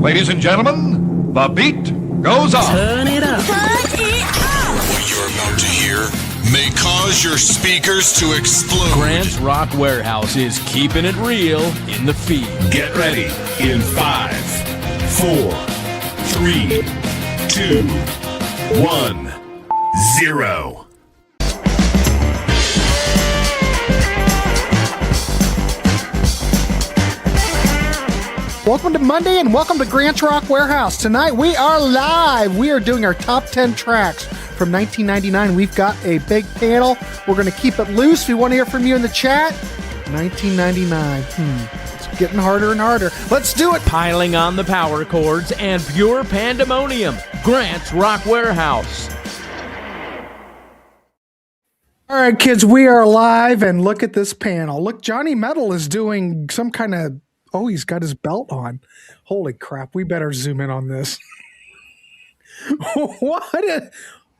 Ladies and gentlemen, the beat goes on. Turn it up. What you're about to hear may cause your speakers to explode. Grant's Rock Warehouse is keeping it real in the feed. Get ready in 5, 4, 3, 2, 1, 0. Welcome to Monday and welcome to Grant's Rock Warehouse. Tonight we are live. We are doing our top 10 tracks from 1999. We've got a big panel. We're going to keep it loose. We want to hear from you in the chat. 1999. It's getting harder and harder. Let's do it. Piling on the power chords and pure pandemonium. Grant's Rock Warehouse. All right, kids, we are live and look at this panel. Look, Johnny Metal is doing some kind of... Oh, he's got his belt on. Holy crap. We better zoom in on this.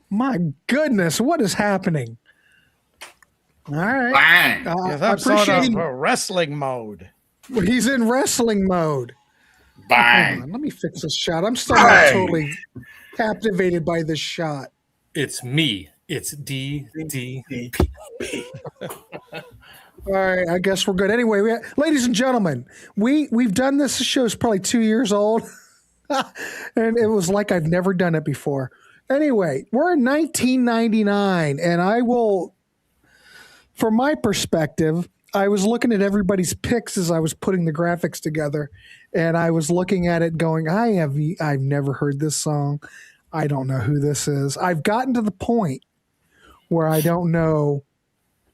My goodness. What is happening? All right. Bang. I appreciate him. Wrestling mode. He's in wrestling mode. Bang. Hold on, let me fix this shot. I'm still not totally captivated by this shot. It's me. It's DDP. All right, I guess we're good. Anyway, ladies and gentlemen, we've done this. This show is probably 2 years old, and it was like I've never done it before. Anyway, we're in 1999, and I will, from my perspective, I was looking at everybody's picks as I was putting the graphics together, and I was looking at it going, I've never heard this song. I don't know who this is. I've gotten to the point where I don't know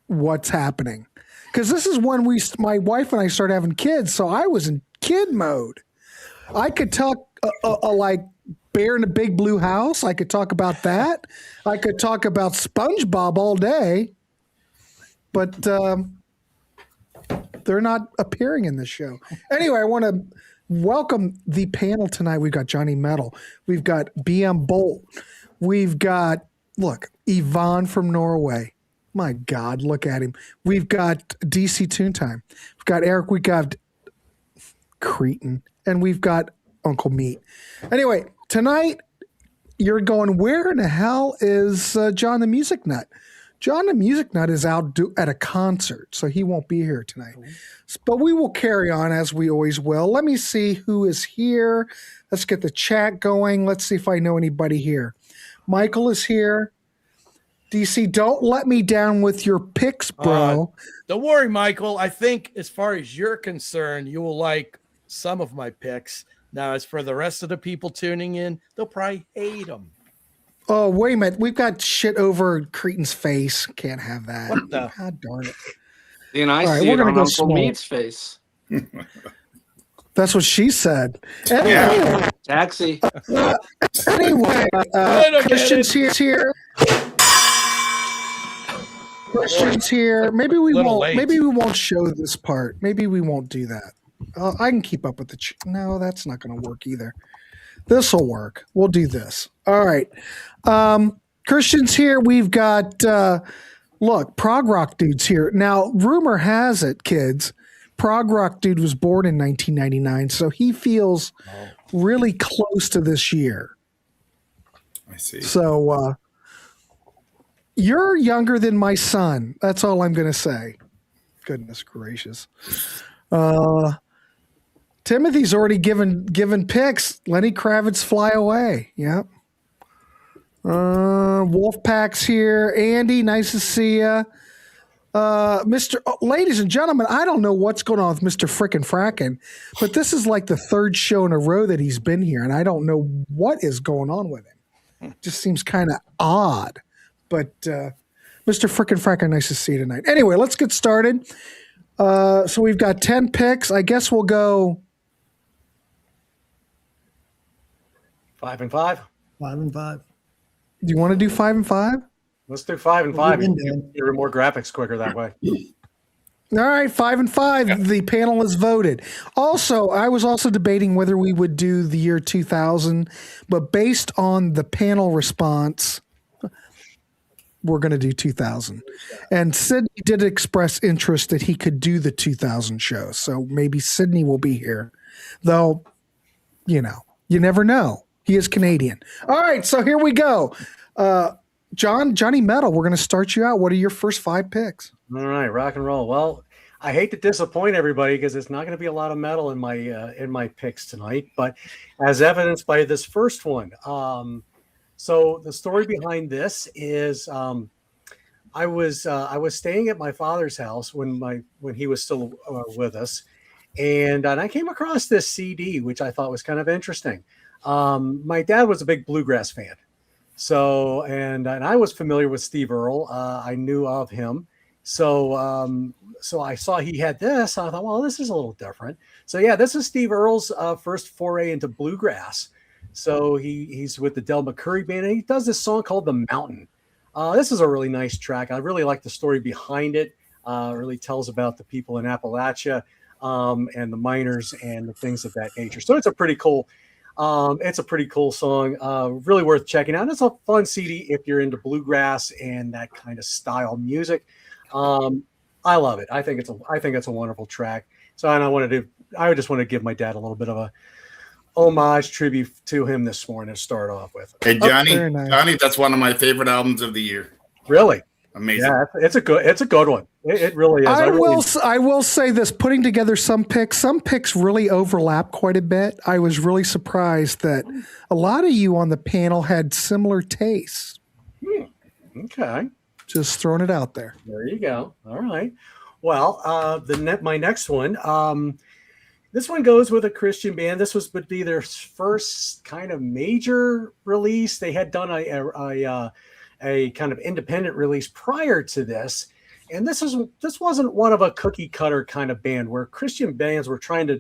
what's happening. Because this is when my wife and I started having kids, so I was in kid mode. I could talk like Bear in a Big Blue House. I could talk about that. I could talk about SpongeBob all day, but they're not appearing in this show. Anyway, I want to welcome the panel tonight. We've got Johnny Metal. We've got BM Bolt. We've got, look, Yvonne from Norway. My God, look at him. We've got DC Toontime. We've got Eric. We've got Cretin. And we've got Uncle Meat. Anyway, tonight you're going, where in the hell is John the Music Nut? John the Music Nut is out at a concert, so he won't be here tonight. But we will carry on as we always will. Let me see who is here. Let's get the chat going. Let's see if I know anybody here. Michael is here. DC, don't let me down with your picks, bro. Don't worry, Michael. I think as far as you're concerned, you will like some of my picks. Now, as for the rest of the people tuning in, they'll probably hate them. Oh, wait a minute. We've got shit over Cretin's face. Can't have that. What the? God darn it. And I All see right, it on go Uncle small. Meat's face. That's what she said. Anyway, Taxi. anyway Christian's here. Christian's here. Maybe we won't. Late. Maybe we won't show this part. Maybe we won't do that. I can keep up with the. No, that's not going to work either. This will work. We'll do this. All right. Christian's here. We've got. Look, Prog Rock Dude's here. Now, rumor has it, kids, Prog Rock Dude was born in 1999, so he feels really close to this year. I see. So. You're younger than my son. That's all I'm going to say. Goodness gracious. Timothy's already given picks. Lenny Kravitz, Fly Away. Yep. Wolfpack's here. Andy, nice to see you. Ladies and gentlemen, I don't know what's going on with Mr. Frickin' Frackin', but this is like the third show in a row that he's been here, and I don't know what is going on with him. Just seems kind of odd. But Mr. Frickin' Frackin', nice to see you tonight. Anyway, let's get started. So we've got 10 picks. I guess we'll go 5 and 5. 5 and 5. Do you want to do 5 and 5? Let's do 5 and 5. You're more graphics quicker that way. All right, 5 and 5. Yeah. The panel has voted. Also, I was also debating whether we would do the year 2000, but based on the panel response, we're going to do 2000. And Sydney did express interest that he could do the 2000 show. So maybe Sydney will be here. Though you never know. He is Canadian. All right, so here we go. Johnny Metal, we're going to start you out. What are your first 5 picks? All right, rock and roll. Well, I hate to disappoint everybody because it's not going to be a lot of metal in my picks tonight, but as evidenced by this first one. So the story behind this is I was staying at my father's house when he was still with us, and I came across this CD which I thought was kind of interesting. My dad was a big bluegrass fan, so and I was familiar with Steve Earle. I knew of him, so I saw he had this. I thought, well, this is a little different. So yeah, this is Steve Earle's first foray into bluegrass. So he's with the Del McCoury band, and he does this song called "The Mountain." This is a really nice track. I really like the story behind it. It really tells about the people in Appalachia and the miners and the things of that nature. So it's a pretty cool song. Really worth checking out. And it's a fun CD if you're into bluegrass and that kind of style music. I love it. I think it's a wonderful track. So I just want to give my dad a little bit of a homage tribute to him this morning to start off with. Hey, Johnny, nice. Johnny, that's one of my favorite albums of the year. Really? Amazing. Yeah, it's a good one. It really is. I will say this, putting together some picks really overlap quite a bit. I was really surprised that a lot of you on the panel had similar tastes. Okay. Just throwing it out there. There you go. All right. Well, my next one, this one goes with a Christian band. This would be their first kind of major release. They had done a kind of independent release prior to this. And this wasn't one of a cookie cutter kind of band where Christian bands were trying to,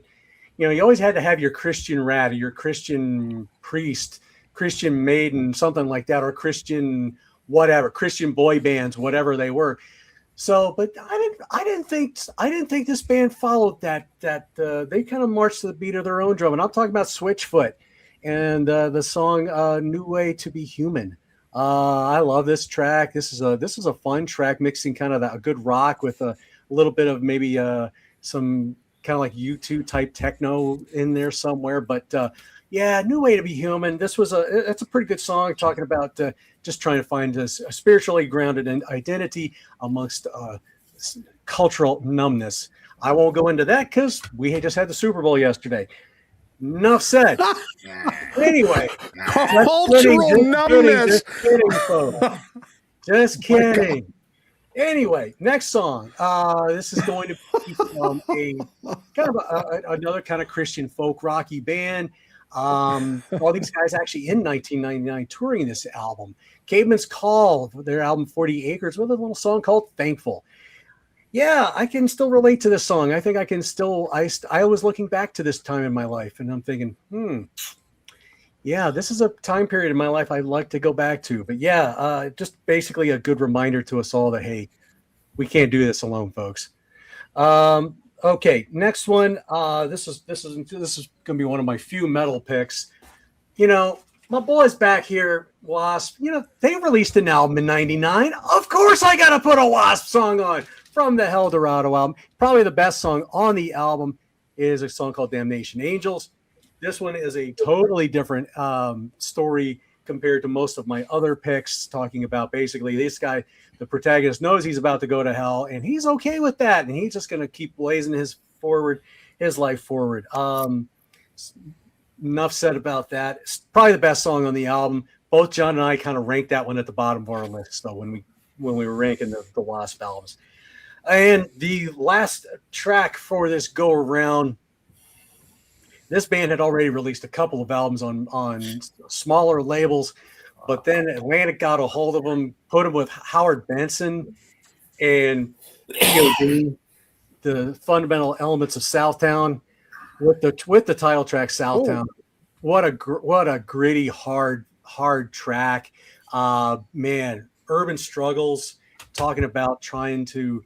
you always had to have your Christian rat or your Christian priest, Christian maiden, something like that, or Christian whatever, Christian boy bands, whatever they were. So, but I didn't think this band followed that. They kind of marched to the beat of their own drum. And I'm talking about Switchfoot and the song "New Way to Be Human." I love this track. This is a fun track, mixing kind of a good rock with a little bit of maybe some kind of like U2 type techno in there somewhere. But yeah, "New Way to Be Human." It's a pretty good song talking about just trying to find a spiritually grounded identity amongst cultural numbness. I won't go into that because we just had the Super Bowl yesterday. Enough said. Anyway, Cultural numbness. Just kidding, folks. Just kidding. Anyway, next song. This is going to be from a kind of another kind of Christian folk rocky band. All these guys actually in 1999 touring this album. Caveman's Call, their album 40 Acres, with a little song called Thankful. Yeah, I can still relate to this song. I think I can still, I was looking back to this time in my life and I'm thinking, yeah, this is a time period in my life I'd like to go back to. But yeah, just basically a good reminder to us all that, hey, we can't do this alone, folks. Okay, next one. This is going to be one of my few metal picks. My boys back here, Wasp, they released an album in 99. Of course I got to put a Wasp song on from the Hell Dorado album. Probably the best song on the album is a song called Damnation Angels. This one is a totally different story compared to most of my other picks, talking about basically this guy, the protagonist, knows he's about to go to hell, and he's okay with that, and he's just going to keep blazing his life forward. Enough said about that. It's probably the best song on the album. Both John and I kind of ranked that one at the bottom of our list, though, when we were ranking the Wasp albums. And the last track for this go around, this band had already released a couple of albums on smaller labels, but then Atlantic got a hold of them, put them with Howard Benson and POD, the fundamental elements of Southtown, with the title track Southtown. What a gritty, hard track. Man, urban struggles, talking about trying to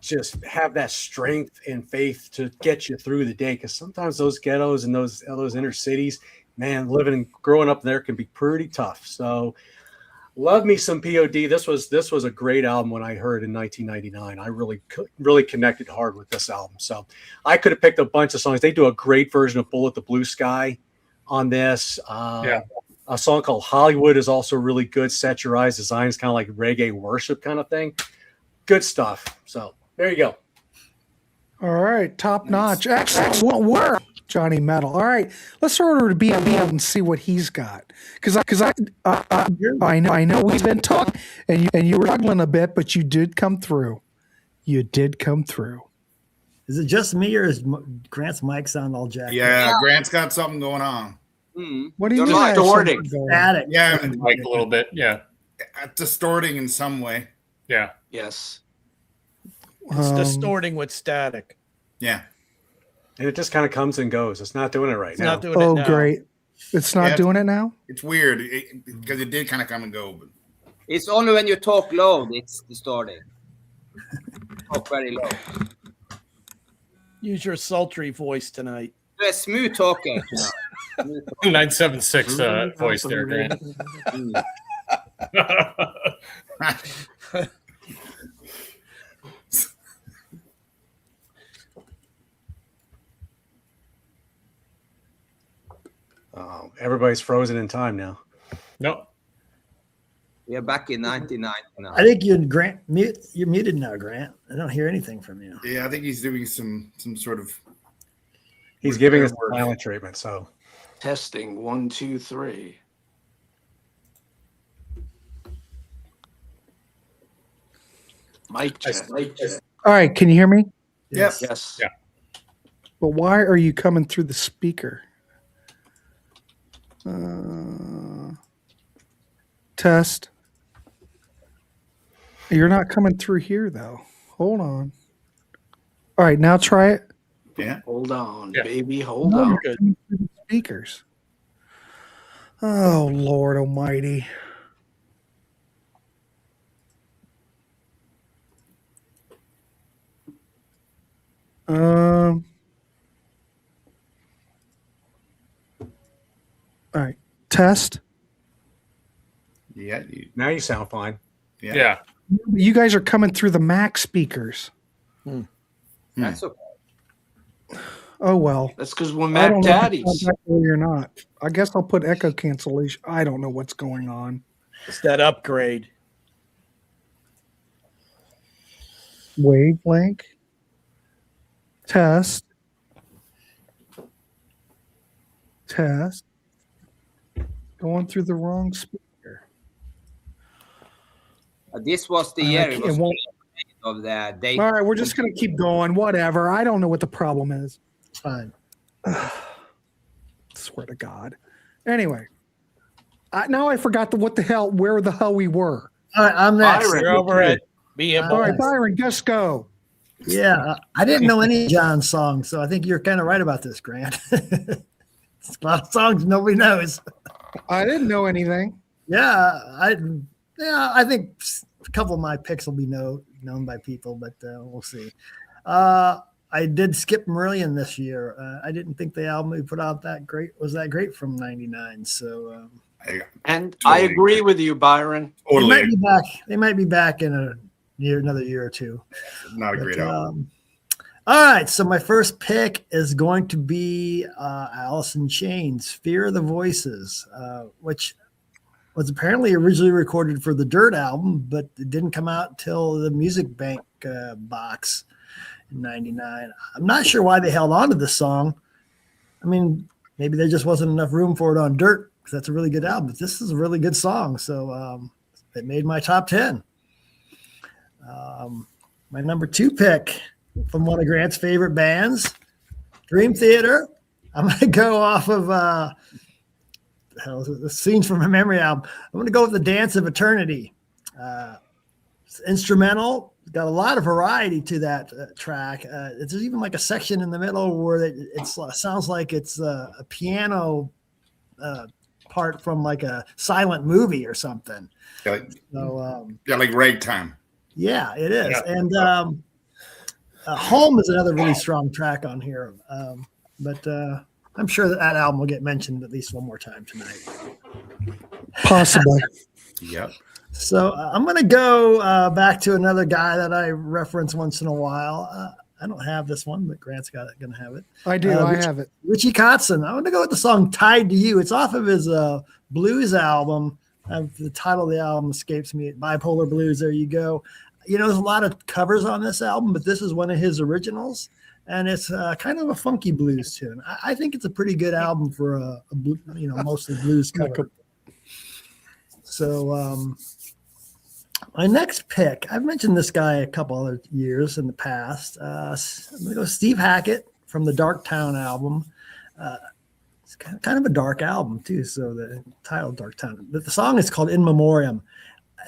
just have that strength and faith to get you through the day, because sometimes those ghettos and those inner cities, man, living and growing up there can be pretty tough. So love me some POD. This was a great album when I heard in 1999. I really connected hard with this album. So I could have picked a bunch of songs. They do a great version of Bullet the Blue Sky on this. Yeah. A song called Hollywood is also really good. Set Your Eyes Design is kind of like reggae worship kind of thing. Good stuff. So there you go. All right, top notch. Excellent work, Johnny Metal. All right, let's throw it over to BM and see what he's got. Because I know we've been talking, and you were struggling a bit, but you did come through. You did come through. Is it just me, or is Grant's mic sound all jacked? Yeah, Grant's got something going on. What do you mean? Distorting. Static. Yeah, Like a little bit. Yeah. distorting in some way. Yeah. Yes. It's distorting with static. Yeah. And it just kind of comes and goes. It's not doing it right It's now. not doing it now. Great. It's not doing it now? It's weird because it did kind of come and go. But It's only when you talk loud it's distorting. Talk very low. Use your sultry voice tonight. You're a smooth talker. 976 voice there, Grant. Everybody's frozen in time now. Nope. We are back in 1999. I think you and Grant you're muted now, Grant. I don't hear anything from you. yeah, I think he's doing some sort of. He's giving us the silent treatment. So Testing 1, 2, 3. Mic check. All right, can you hear me? Yes. Yes. Yeah. But why are you coming through the speaker? Test. You're not coming through here, though. Hold on. All right, now try it. Yeah. Hold on, Yeah. baby. Hold No, on. you're coming through the speakers. Oh, Lord Almighty. All right, test. Yeah. now you sound fine. Yeah. You guys are coming through the Mac speakers. That's okay. Oh well. That's because we're I Mac don't know if it Daddies. sounds echoey or not. I guess I'll put echo cancellation. I don't know what's going on. It's that upgrade. Wavelength. Test. Test. Going through the wrong speaker. This was the year it It was won't- of the date. All right, we're just going to keep going. Whatever. I don't know what the problem is. Fine. Swear to God. Anyway, now I forgot where the hell we were. All right, I'm next. Byron. You're over at BM. All right, Byron, just go. Yeah, I didn't know any John songs, so I think you're kind of right about this, Grant. It's a lot of songs nobody knows. I didn't know anything. Yeah, I think a couple of my picks will be known by people, but we'll see. I did skip Marillion this year. I didn't think the album we put out was that great from '99. So, And I agree with you, Byron. they might be back. They might be back in another year or two. Not a great album. All right, so my first pick is going to be Alice in Chains, "Fear of the Voices," which was apparently originally recorded for the Dirt album, but it didn't come out till the Music Bank box in '99. I'm not sure why they held on to this song. I mean, maybe there just wasn't enough room for it on Dirt, because that's a really good album. But this is a really good song, so it made my top 10. My number 2 pick from one of Grant's favorite bands, Dream Theater. I'm going to go off of the Scenes from a Memory album. I'm going to go with The Dance of Eternity. It's instrumental. It's got a lot of variety to that track. There's even like a section in the middle where it sounds like it's a piano part from like a silent movie or something. Like ragtime. Yeah, it is. Yeah. And Home is another really strong track on here. But I'm sure that album will get mentioned at least one more time tonight. Possibly. Yep. So I'm going to go back to another guy that I reference once in a while. I don't have this one, but Grant's going to have it. I do. I have it. Richie Kotzen. I'm going to go with the song "Tied to You." It's off of his blues album. The title of the album escapes me. Bipolar Blues. There you go. There's a lot of covers on this album, but this is one of his originals, and it's kind of a funky blues tune. I think it's a pretty good album for a mostly blues cover. So my next pick, I've mentioned this guy a couple other years in the past. I'm going to go Steve Hackett from the Darktown album. It's kind of a dark album too, so the title Darktown. But the song is called "In Memoriam."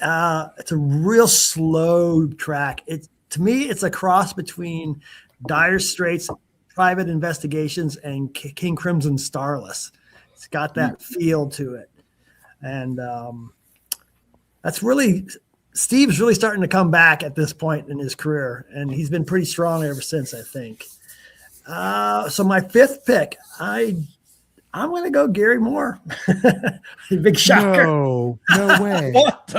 It's a real slow track. To me, it's a cross between Dire Straits' Private Investigations and King Crimson Starless. It's got that feel to it, and that's really Steve's really starting to come back at this point in his career, and he's been pretty strong ever since, I think. So my fifth pick, I'm going to go Gary Moore. Big shocker. No way. What?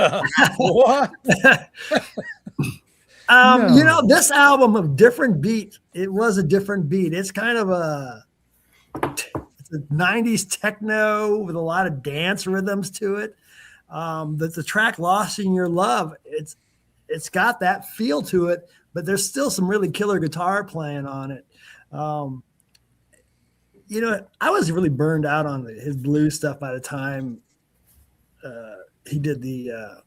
No. This album of different beat, it was a different beat. It's kind of it's a 90s techno with a lot of dance rhythms to it. The track "Lost in Your Love," it's got that feel to it, but there's still some really killer guitar playing on it. I was really burned out on his blues stuff by the time he did the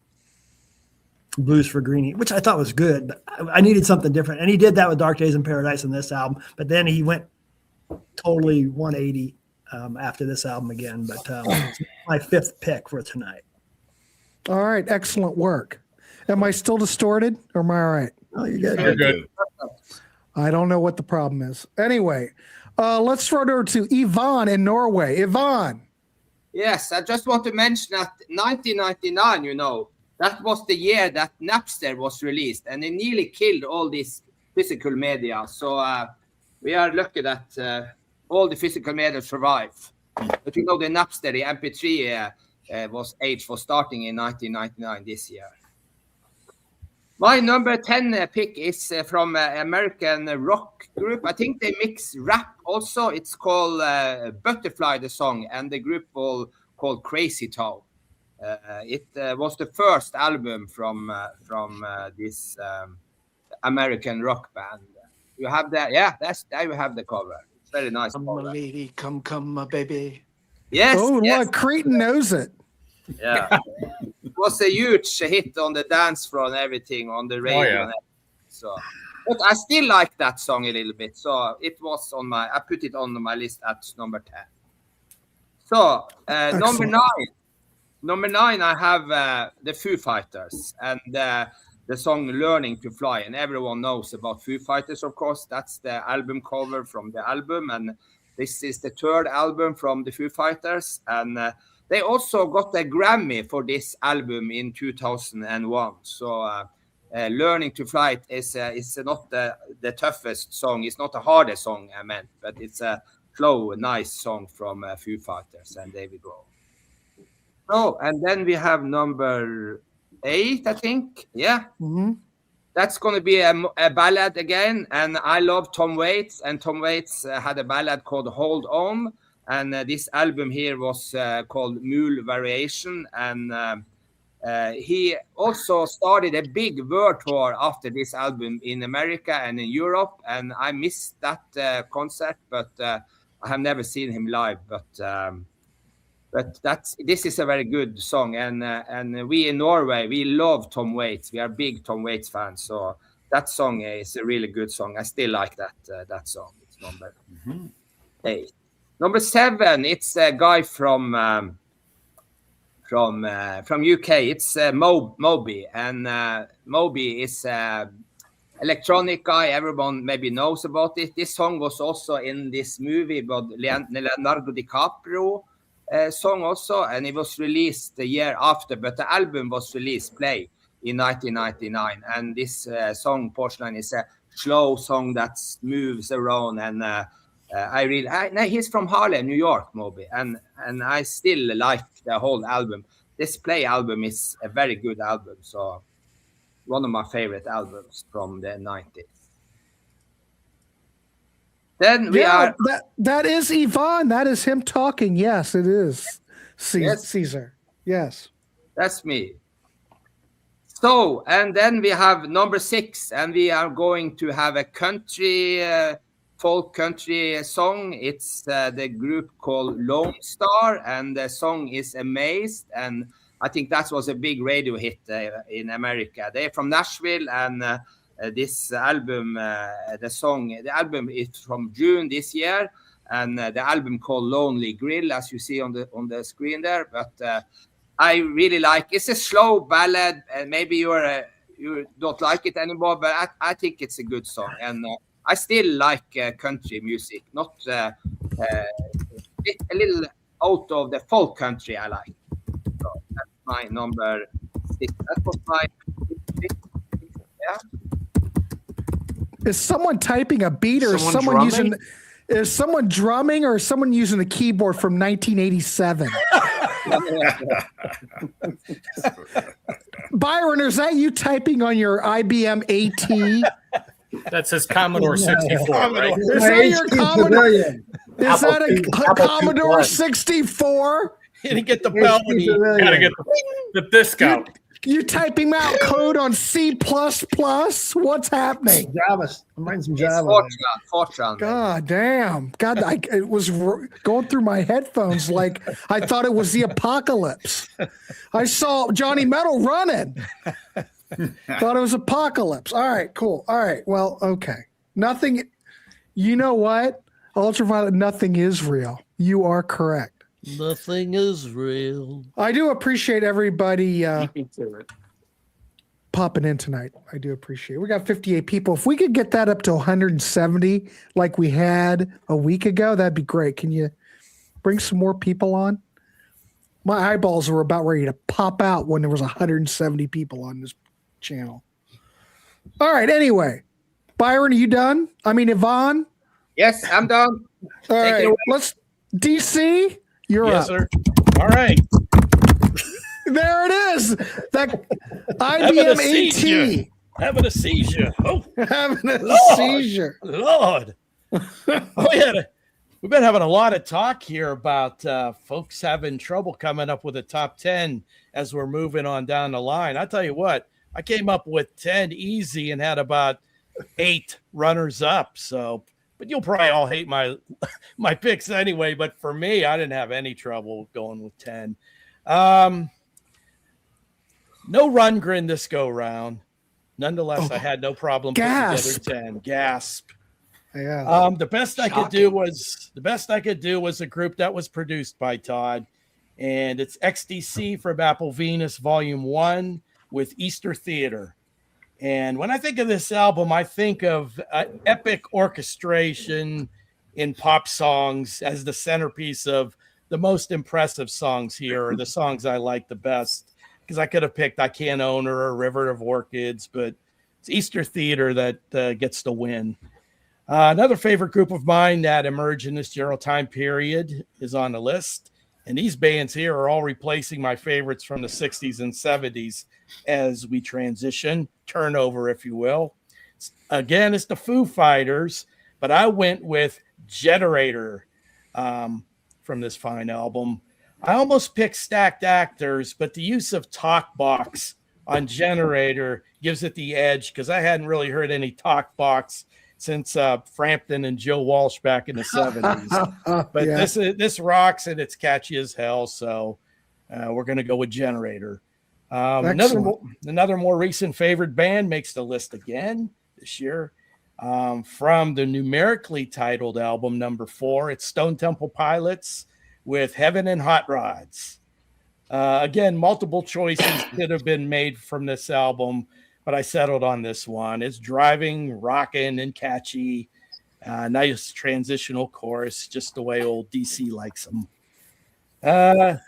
Blues for Greenie, which I thought was good, but I needed something different. And he did that with Dark Days in Paradise in this album, but then he went totally 180 after this album again. But my fifth pick for tonight. All right. Excellent work. Am I still distorted or am I all right? Oh, you're good. You're good. I don't know what the problem is. Anyway, let's throw it over to Yvonne in Norway. Yvonne. Yes, I just want to mention that 1999, that was the year that Napster was released, and it nearly killed all this physical media. So we are lucky that all the physical media survive. But the Napster, the MP3 age was starting in 1999 this year. My number 10 pick is from American rock group. I think they mix rap also. It's called Butterfly, the song, and the group called Crazy Town. It was the first album from this American rock band. You have that? Yeah, there you have the cover. It's very nice. Come, my lady, come, my baby. Yes. Oh, yes. look, Creighton knows it. Yeah. It was a huge hit on the dance floor and everything, on the radio. Oh, yeah. And so, but I still like that song a little bit. So it was I put it on my list at number 10. So number nine, I have the Foo Fighters and the song "Learning to Fly," and everyone knows about Foo Fighters, of course. That's the album cover from the album, and this is the third album from the Foo Fighters, and they also got a Grammy for this album in 2001. So "Learning to Fly" is not the toughest song. It's not the hardest song I meant, but it's a nice song from Foo Fighters and David Grohl. Oh, and then we have number 8, I think. Yeah. Mm-hmm. That's going to be a ballad again. And I love Tom Waits. And Tom Waits had a ballad called "Hold On." And this album here was called "Mule Variation." And he also started a big world tour after this album in America and in Europe. And I missed that concert, but I have never seen him live. But this is a very good song, and we in Norway, we love Tom Waits. We are big Tom Waits fans, so that song is a really good song. I still like that song. It's number 8. Number 7, it's a guy from UK. It's Moby, and Moby is electronic guy. Everyone maybe knows about it. This song was also in this movie about Leonardo DiCaprio. Song also, and it was released the year after, but the album was released in 1999, and this song Porcelain is a slow song that moves around, and he's from Harlem, New York, Moby, and I still like the whole album. This Play album is a very good album, so one of my favorite albums from the 90s. Then we are. That is Yvonne. That is him talking. Yes, it is. Yes. Caesar. Yes. That's me. So, and then we have number 6, and we are going to have a country, folk country song. It's the group called Lone Star, and the song is Amazed. And I think that was a big radio hit in America. They're from Nashville, and this album, the album is from June this year, and the album called Lonely Grill, as you see on the screen there. But I really like. It's a slow ballad, and maybe you don't like it anymore, but I think it's a good song, and I still like country music. Not a little out of the folk country. I like. So that's my number 6. That was my. Yeah. Is someone typing a beat, or is someone drumming, or is someone using the keyboard from 1987? Byron, is that you typing on your IBM AT? That says Commodore 64, right? Is that your Commodore? Is that a Commodore 64? You didn't get the bell. Gotta get the disc out. You typing out code on C++? What's happening? Java. I'm writing some Java. Fortran. God damn. God, it was going through my headphones like I thought it was the apocalypse. I saw Johnny Metal running. Thought it was apocalypse. All right, cool. All right, well, okay. Nothing, you know what? Ultraviolet, nothing is real. You are correct. Nothing is real. I do appreciate everybody popping in tonight. I do appreciate it. We got 58 people. If we could get that up to 170 like we had a week ago, that'd be great. Can you bring some more people on? My eyeballs were about ready to pop out when there was 170 people on this channel. All right. Anyway, Byron, are you done? I mean, Yvonne? Yes, I'm done. All right. Let's DC. You're yes, up. Sir. All right. There it is. That IBM AT. Having a seizure. Oh, having a seizure. Lord. We've been having a lot of talk here about folks having trouble coming up with a top 10 as we're moving on down the line. I tell you what, I came up with 10 easy and had about 8 runners up. So, but you'll probably all hate my picks anyway. But for me, I didn't have any trouble going with 10. No Rundgren this go round. Nonetheless, I had no problem putting together 10. Gasp. Yeah. The best I could do was a group that was produced by Todd, and it's XTC from Apple Venus Volume 1 with Easter Theater. And when I think of this album, I think of epic orchestration in pop songs as the centerpiece of the most impressive songs here, or the songs I like the best. Because I could have picked I Can't Own Her or River of Orchids, but it's Easter Theater that gets the win. Another favorite group of mine that emerged in this general time period is on the list. And these bands here are all replacing my favorites from the 60s and 70s as we transition, turnover, if you will. Again, it's the Foo Fighters, but I went with Generator from this fine album. I almost picked Stacked Actors, but the use of Talk Box on Generator gives it the edge because I hadn't really heard any Talk Box since Frampton and Joe Walsh back in the 70s. But this rocks and it's catchy as hell, so we're going to go with Generator. Another more recent favorite band makes the list again this year. From the numerically titled album number 4, it's Stone Temple Pilots with Heaven and Hot Rods. Again, multiple choices could have been made from this album, but I settled on this one. It's driving, rocking, and catchy. Nice transitional chorus, just the way old DC likes them.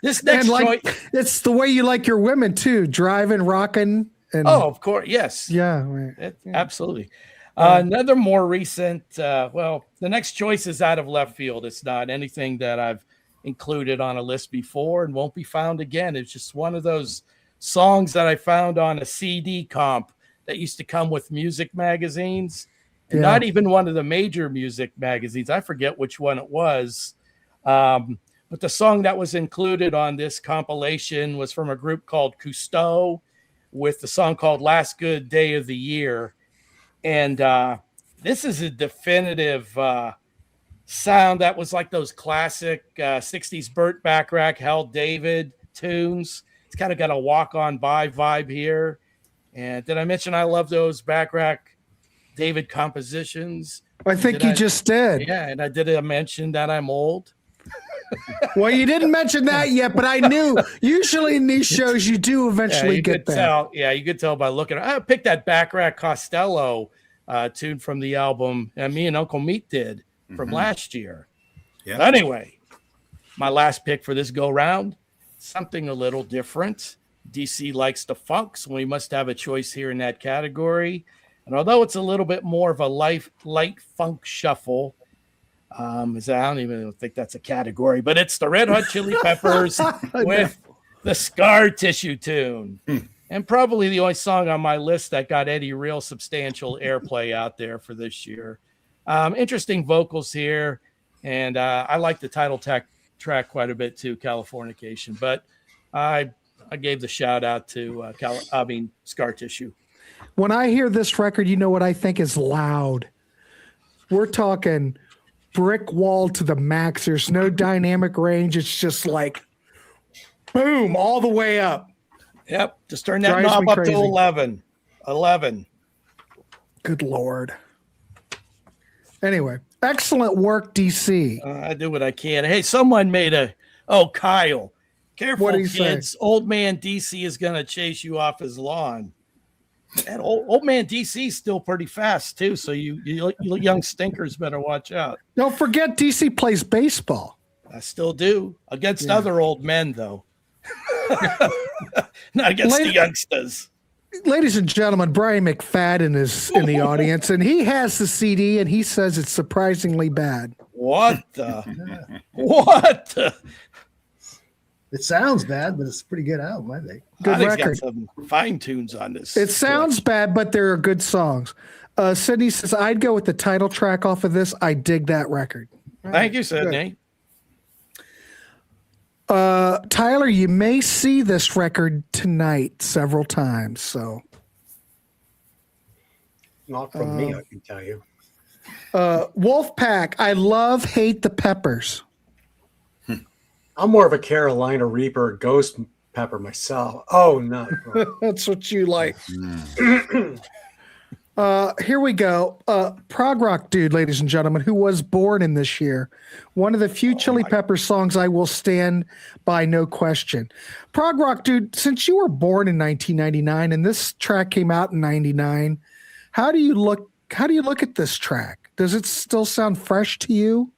This next choice, it's the way you like your women too, driving, rocking. And of course, yes, yeah, right. Absolutely. Another more recent. The next choice is out of left field. It's not anything that I've included on a list before and won't be found again. It's just one of those songs that I found on a CD comp that used to come with music magazines, And not even one of the major music magazines. I forget which one it was. But the song that was included on this compilation was from a group called Cousteau with the song called Last Good Day of the Year. And this is a definitive sound that was like those classic 60s Burt Bacharach, Hal David tunes. It's kind of got a walk-on-by vibe here. And did I mention I love those Bacharach David compositions? I think you just did. Yeah, and I did mention that I'm old. Well, you didn't mention that yet, but I knew usually in these shows you do eventually get there. You could tell by looking. I picked that Bacharach Costello tune from the album me and Uncle Meat did from last year. Yeah. Anyway, my last pick for this go round, something a little different. DC likes the funk, so we must have a choice here in that category. And although it's a little bit more of a light funk shuffle, I don't even think that's a category, but it's the Red Hot Chili Peppers with the Scar Tissue tune. And probably the only song on my list that got any real substantial airplay out there for this year. Interesting vocals here, and I like the title track quite a bit too, Californication. But I gave the shout out to Scar Tissue. When I hear this record, you know what I think is loud. We're talking brick wall to the max. There's no dynamic range. It's just like boom all the way up. Yep. Just turn that knob up to 11. 11. Good Lord. Anyway, excellent work, DC. I do what I can. Hey, someone made Kyle. Careful, kids. Old man DC is going to chase you off his lawn. And old man DC is still pretty fast, too. So you young stinkers better watch out. Don't forget DC plays baseball. I still do. Against other old men, though. Not against the youngsters. Ladies and gentlemen, Brian McFadden is in the audience, and he has the CD, and he says it's surprisingly bad. What the? What the? It sounds bad, but it's a pretty good album, I think. Good record. Got some fine tunes on this. It sounds bad, but there are good songs. Sydney says, I'd go with the title track off of this. I dig that record. Thank you, Sydney. Tyler, you may see this record tonight several times. So, not from me, I can tell you. Wolfpack, I hate the Peppers. I'm more of a Carolina Reaper Ghost Pepper myself. Oh, no. That's what you like. Here we go. Prog rock dude, ladies and gentlemen, who was born in this year. One of the few Chili Peppers songs I will stand by, no question. Prog rock dude, since you were born in 1999 and this track came out in 99, how do you look at this track? Does it still sound fresh to you?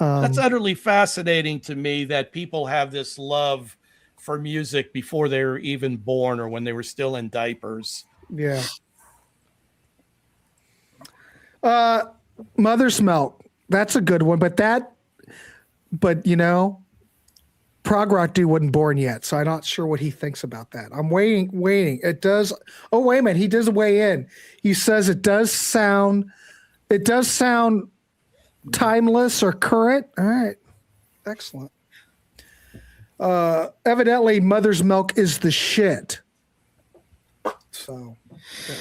That's utterly fascinating to me that people have this love for music before they were even born or when they were still in diapers. Yeah. Mother's Milk. That's a good one, but you know, Prog Rock dude wasn't born yet, so I'm not sure what he thinks about that. I'm waiting. It does. Oh, wait a minute. He does weigh in. He says it does sound timeless or current. All right. Excellent. Evidently Mother's Milk is the shit. So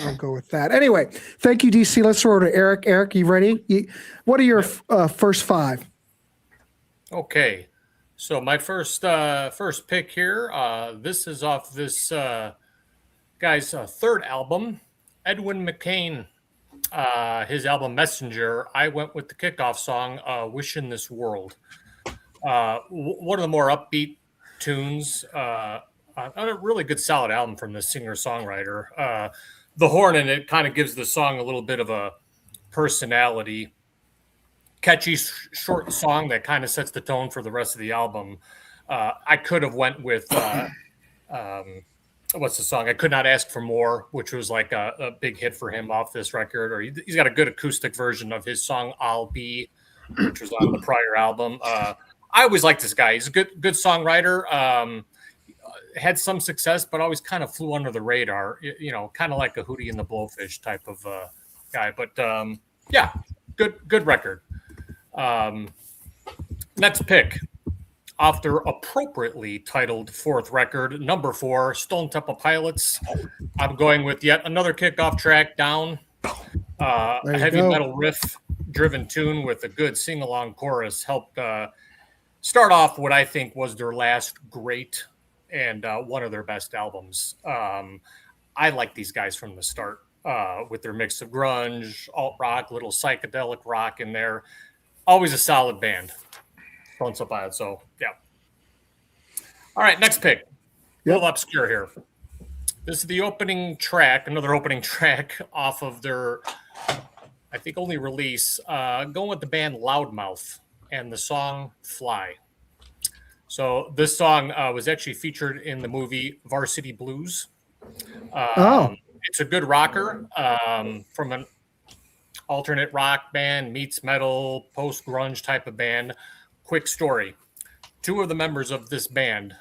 I'll go with that. Anyway, thank you, DC. Let's roll to Eric. Eric, you ready? What are your first five? Okay. So my first pick here, this is off this guy's third album, Edwin McCain. His album Messenger. I went with the kickoff song, Wish in This World. One of the more upbeat tunes. A really good solid album from the singer-songwriter. The horn in it kind of gives the song a little bit of a personality. Catchy, short song that kind of sets the tone for the rest of the album. I could have went with what's the song? I Could Not Ask for More, which was like a big hit for him off this record. Or he's got a good acoustic version of his song I'll Be, which was on the prior album. I always liked this guy. He's a good songwriter. Had some success, but always kind of flew under the radar. You know, kind of like a Hootie and the Blowfish type of guy. But yeah, good record. Next pick, off their appropriately titled fourth record, number 4, Stone Temple Pilots. I'm going with yet another kickoff track, Down. A heavy metal riff driven tune with a good sing-along chorus helped start off what I think was their last great and one of their best albums. I like these guys from the start with their mix of grunge, alt rock, little psychedelic rock in there. Always a solid band. So, yeah. All right, next pick. A little obscure here. This is the opening track, another opening track off of their, I think, only release. Going with the band Loudmouth and the song Fly. So this song was actually featured in the movie Varsity Blues. It's a good rocker from an alternate rock band, meets metal, post-grunge type of band. Quick story. 2 of the members of this band,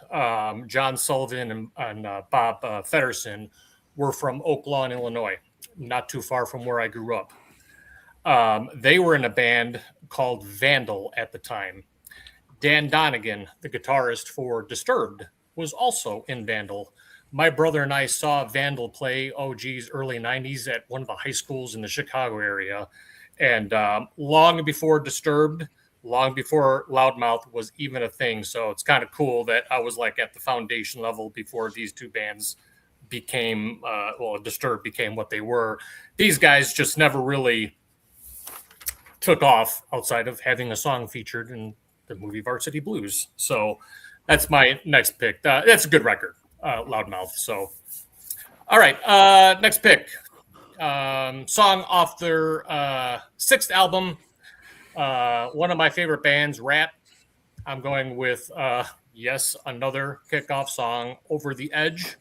John Sullivan and Bob Fedderson, were from Oak Lawn, Illinois, not too far from where I grew up. They were in a band called Vandal at the time. Dan Donegan, the guitarist for Disturbed, was also in Vandal. My brother and I saw Vandal play, early 90s at one of the high schools in the Chicago area. And long before Disturbed, long before Loudmouth was even a thing. So it's kind of cool that I was like at the foundation level before these 2 bands became, Disturbed became what they were. These guys just never really took off outside of having a song featured in the movie Varsity Blues. So that's my next pick. That's a good record, Loudmouth. So, all right, next pick. Song off their 6th album. One of my favorite bands, Rat. I'm going with, another kickoff song, Over the Edge.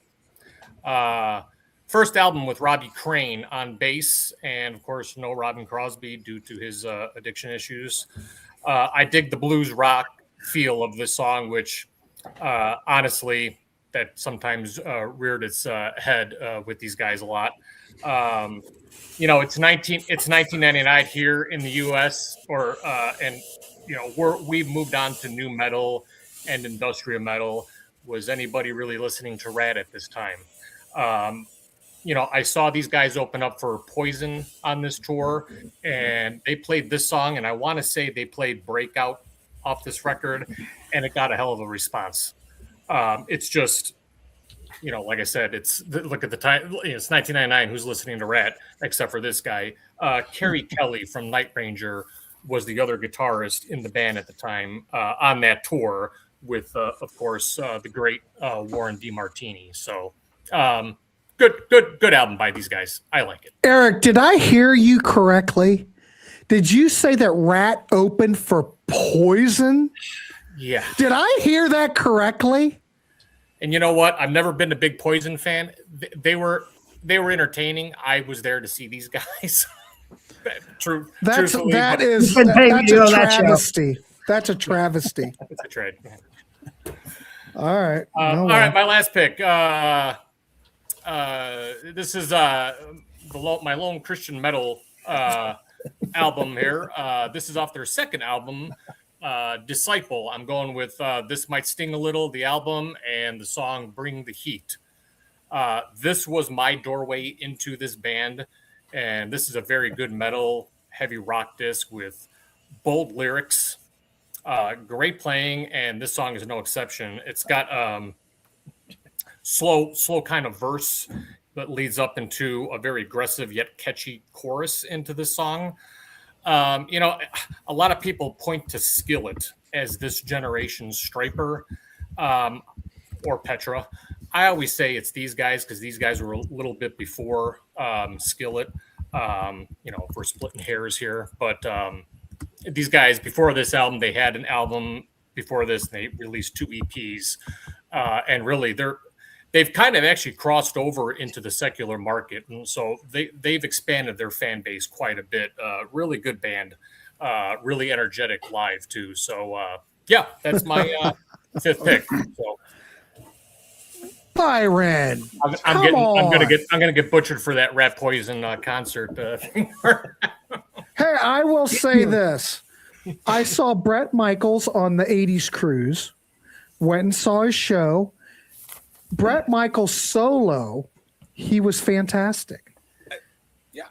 First album with Robbie Crane on bass, and of course, no Robin Crosby due to his addiction issues. I dig the blues rock feel of this song, which honestly, that sometimes reared its head with these guys a lot. It's 1999 here in the U.S. We've moved on to new metal and industrial metal. Was anybody really listening to Rat at this time? I saw these guys open up for Poison on this tour, and they played this song, and I want to say they played Breakout off this record, and it got a hell of a response. It's just, like I said, look at the time. It's 1999. Who's listening to Rat except for this guy? Kerry Kelly from Night Ranger was the other guitarist in the band at the time on that tour with, of course, the great Warren DeMartini. So good album by these guys. I like it. Eric, did I hear you correctly? Did you say that Rat opened for Poison? Yeah. Did I hear that correctly? And you know what? I've never been a big Poison fan. They were entertaining. I was there to see these guys. That's a travesty. That's a travesty. It's a trade. All right. All right, my last pick. This is my Lone Christian Metal album here. This is off their 2nd album, Disciple. I'm going with This Might Sting a Little, the album, and the song Bring the Heat. This was my doorway into this band, and this is a very good metal, heavy rock disc with bold lyrics, great playing, and this song is no exception. It's got slow kind of verse that leads up into a very aggressive yet catchy chorus into this song. A lot of people point to Skillet as this generation's Striper or Petra. I always say it's these guys because these guys were a little bit before Skillet. If we're splitting hairs here, but these guys before this album, they had an album before this. And they released 2 EPs, and really they've kind of actually crossed over into the secular market, and so they've expanded their fan base quite a bit. Really good band, really energetic live too. So that's my 5th pick. So. Byron. I'm gonna get butchered for that Rat Poison concert thing. Hey, I will say this. I saw Bret Michaels on the 80s cruise, went and saw his show. Bret Michaels solo, he was fantastic. Yeah.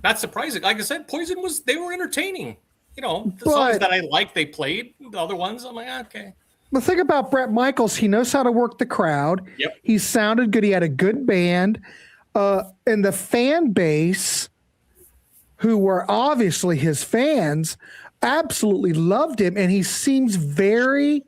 Not surprising. Like I said, Poison they were entertaining. The songs that I liked, they played. The other ones, I'm like, okay. The thing about Bret Michaels, he knows how to work the crowd. Yep. He sounded good. He had a good band. And the fan base, who were obviously his fans, absolutely loved him. And he seems very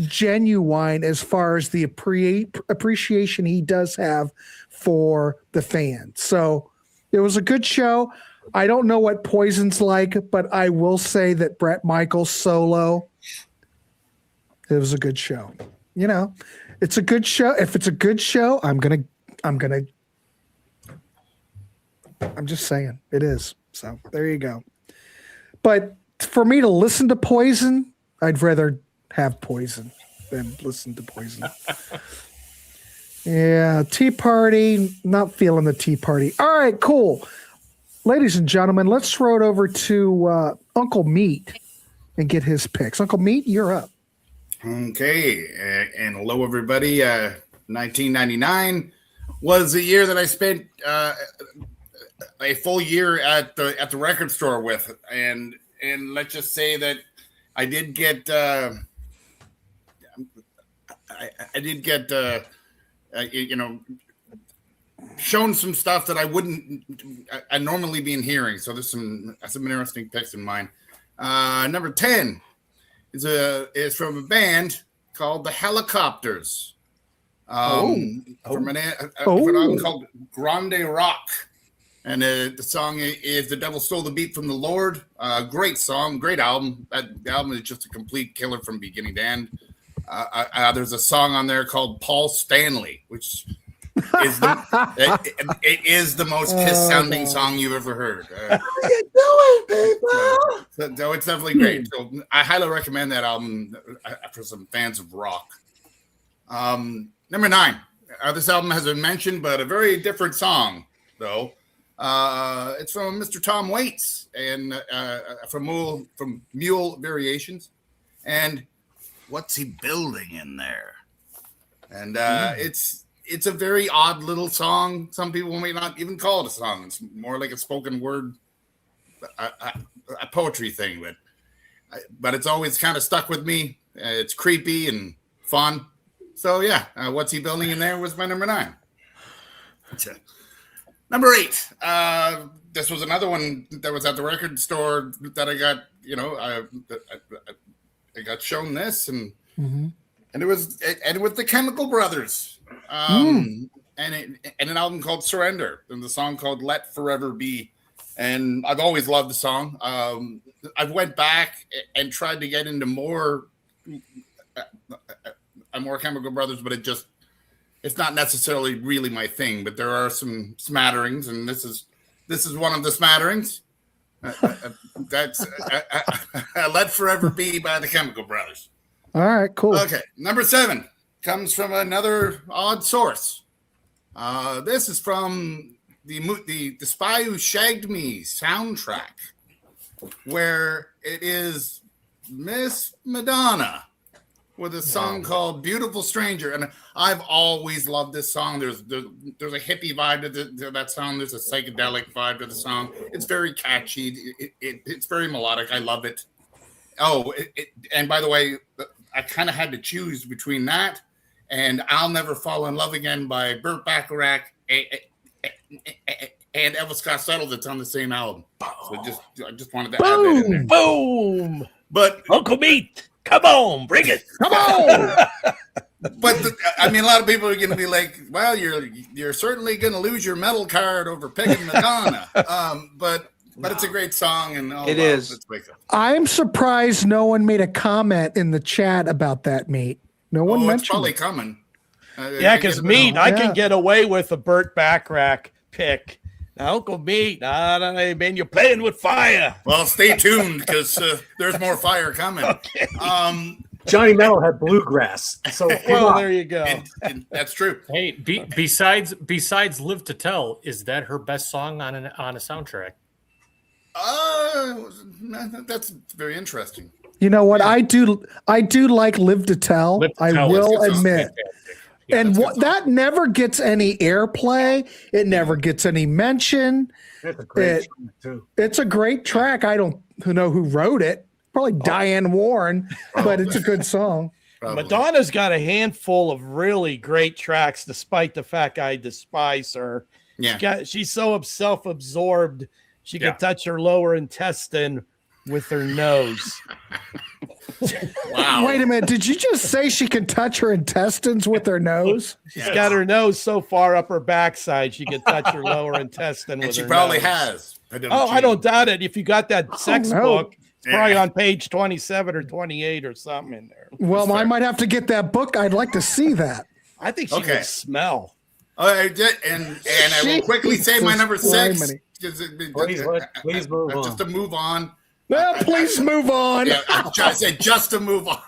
genuine as far as the appreciation he does have for the fans. So it was a good show. I don't know what Poison's like, but I will say that Bret Michaels solo, it was a good show. It's a good show. If it's a good show, I'm just saying it is. So there you go. But for me to listen to Poison, I'd rather have Poison than listen to Poison. Yeah, Tea Party, not feeling the Tea Party. All right, cool. Ladies and gentlemen, let's throw it over to Uncle Meat and get his picks. Uncle Meat, you're up. Okay, and hello everybody. 1999 was the year that I spent a full year at the record store with, and let's just say that I did get shown some stuff that I wouldn't normally be hearing. So there's some interesting picks in mine. Number 10 is from a band called the Helicopters. From an album called Grande Rock. And the song is The Devil Stole the Beat from the Lord. Great song, great album. The album is just a complete killer from beginning to end. There's a song on there called Paul Stanley, which is it is the most Kiss-sounding song you've ever heard. How you doing, people? So it's definitely great. So I highly recommend that album for some fans of rock. Number 9. This album has been mentioned, but a very different song, though. It's from Mr. Tom Waits and from Mule Variations. And What's He Building in There? And it's a very odd little song. Some people may not even call it a song. It's more like a spoken word, a poetry thing. But it's always kind of stuck with me. It's creepy and fun. So, yeah, What's He Building in There was my number 9. Number 8. This was another one that was at the record store that I got, I got shown this, and it was the Chemical Brothers. And an album called Surrender, and the song called Let Forever Be. And I've always loved the song. I've went back and tried to get into more Chemical Brothers, but it's not necessarily really my thing. But there are some smatterings, and this is one of the smatterings. That's Let Forever Be by the Chemical Brothers. All right, cool. Okay, number 7 comes from another odd source. This is from the Spy Who Shagged Me soundtrack, where it is Miss Madonna with a song called Beautiful Stranger. And I've always loved this song. There's a hippie vibe to that song. There's a psychedelic vibe to the song. It's very catchy. It's very melodic. I love it. And by the way, I kind of had to choose between that and I'll Never Fall in Love Again by Burt Bacharach and Elvis Costello that's on the same album. So I just wanted to add that in there. Boom! But Uncle Meat, come on, bring it. Come on! But a lot of people are going to be like, "Well, you're certainly going to lose your medal card over picking Madonna." But it's a great song, and it is. Let's wake up. I'm surprised no one made a comment in the chat about that, Meat. No one mentioned. It's probably coming. Yeah, because Meat, I can get away with a Burt Bacharach pick. Now, Uncle Meat, man, you're playing with fire. Well, stay tuned because there's more fire coming. Okay. Johnny Mello had bluegrass. So Well, there you go. And that's true. Hey, besides "Live to Tell," is that her best song on a soundtrack? That's very interesting. You know what? I do like Live to Tell. Live to I Tell will is admit. fantastic. Yeah, And that never gets any airplay. It never gets any mention. That's a great song, too. It's a great track. I don't know who wrote it. Probably Diane Warren, but it's a good song. Probably. Madonna's got a handful of really great tracks, despite the fact I despise her. Yeah. She's so self-absorbed. She Yeah. can touch her lower intestine with her nose. Wow. Wait a minute. Did you just say she can touch her intestines with her nose? She's got her nose so far up her backside she can touch her lower intestine with And she her probably nose. has. I don't doubt it. If you got that sex no. book, it's probably on page 27 or 28 or something in there. Well, I might have to get that book. I'd like to see that. I think she Okay. can smell. I did, and I will quickly say my number 6. Criminy. Please move on. Just to move on. Well, please move on. Yeah, I said just to move on.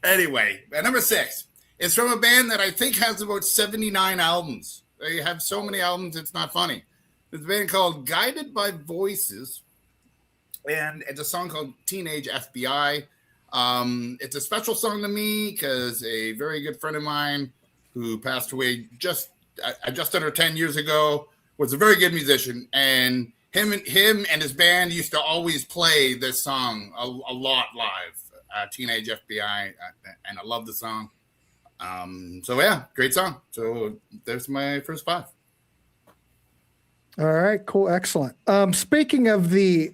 Anyway, number 6 is from a band that I think has about 79 albums. They have so many albums, it's not funny. It's a band called Guided by Voices, and it's a song called Teenage FBI. It's a special song to me because a very good friend of mine who passed away just under 10 years ago was a very good musician, and him and his band used to always play this song a lot live, Teenage FBI, and I love the song. So yeah, great song. So there's my first 5. All right, cool, excellent. Speaking of the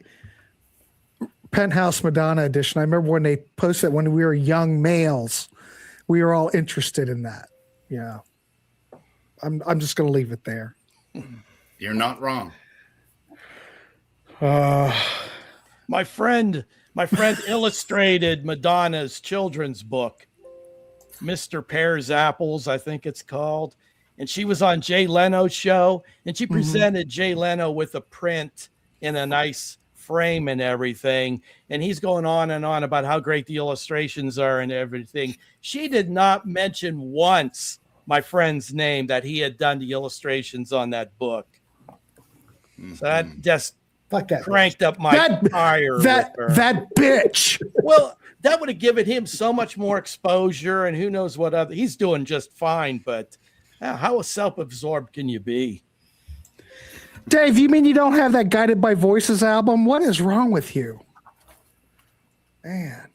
Penthouse Madonna edition, I remember when they posted when we were young males, we were all interested in that. Yeah, I'm just going to leave it there. You're not wrong. My friend illustrated Madonna's children's book, Mr. Pear's Apples, I think it's called. And she was on Jay Leno's show, and she presented Jay Leno with a print in a nice frame and everything. And he's going on and on about how great the illustrations are and everything. She did not mention once my friend's name that he had done the illustrations on that book. So that just Fuck that cranked up my fire. That bitch. Well, that would have given him so much more exposure, and who knows what other. He's doing just fine, but how self-absorbed can you be? Dave, you mean you don't have that Guided by Voices album? What is wrong with you? Man.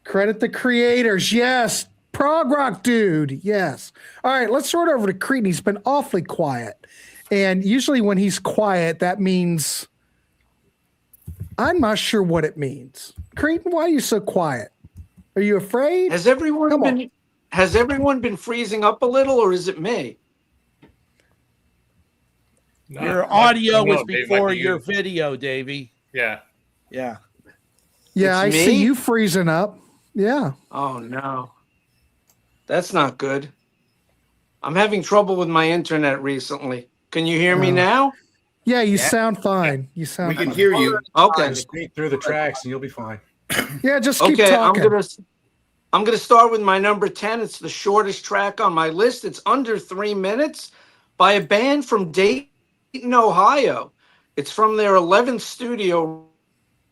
Credit the creators. Yes. Prog rock dude. Yes. All right, let's sort over to Cretan. He's been awfully quiet. And usually when he's quiet, that means I'm not sure what it means. Cretan, why are you so quiet? Are you afraid? Has everyone been freezing up a little, or is it me? Your audio was Dave, before might be your you. video, Davey. Yeah. Yeah. Yeah, I It's see me? you freezing up. Yeah. Oh no, that's not good. I'm having trouble with my internet recently. Can you hear me now? Yeah, you sound fine. You sound We can fine. hear you. Okay. Just speak through the tracks and you'll be fine. Yeah, just keep Okay, talking. I'm gonna start with my number 10. It's the shortest track on my list. It's under 3 minutes by a band from Dayton, Ohio. It's from their 11th studio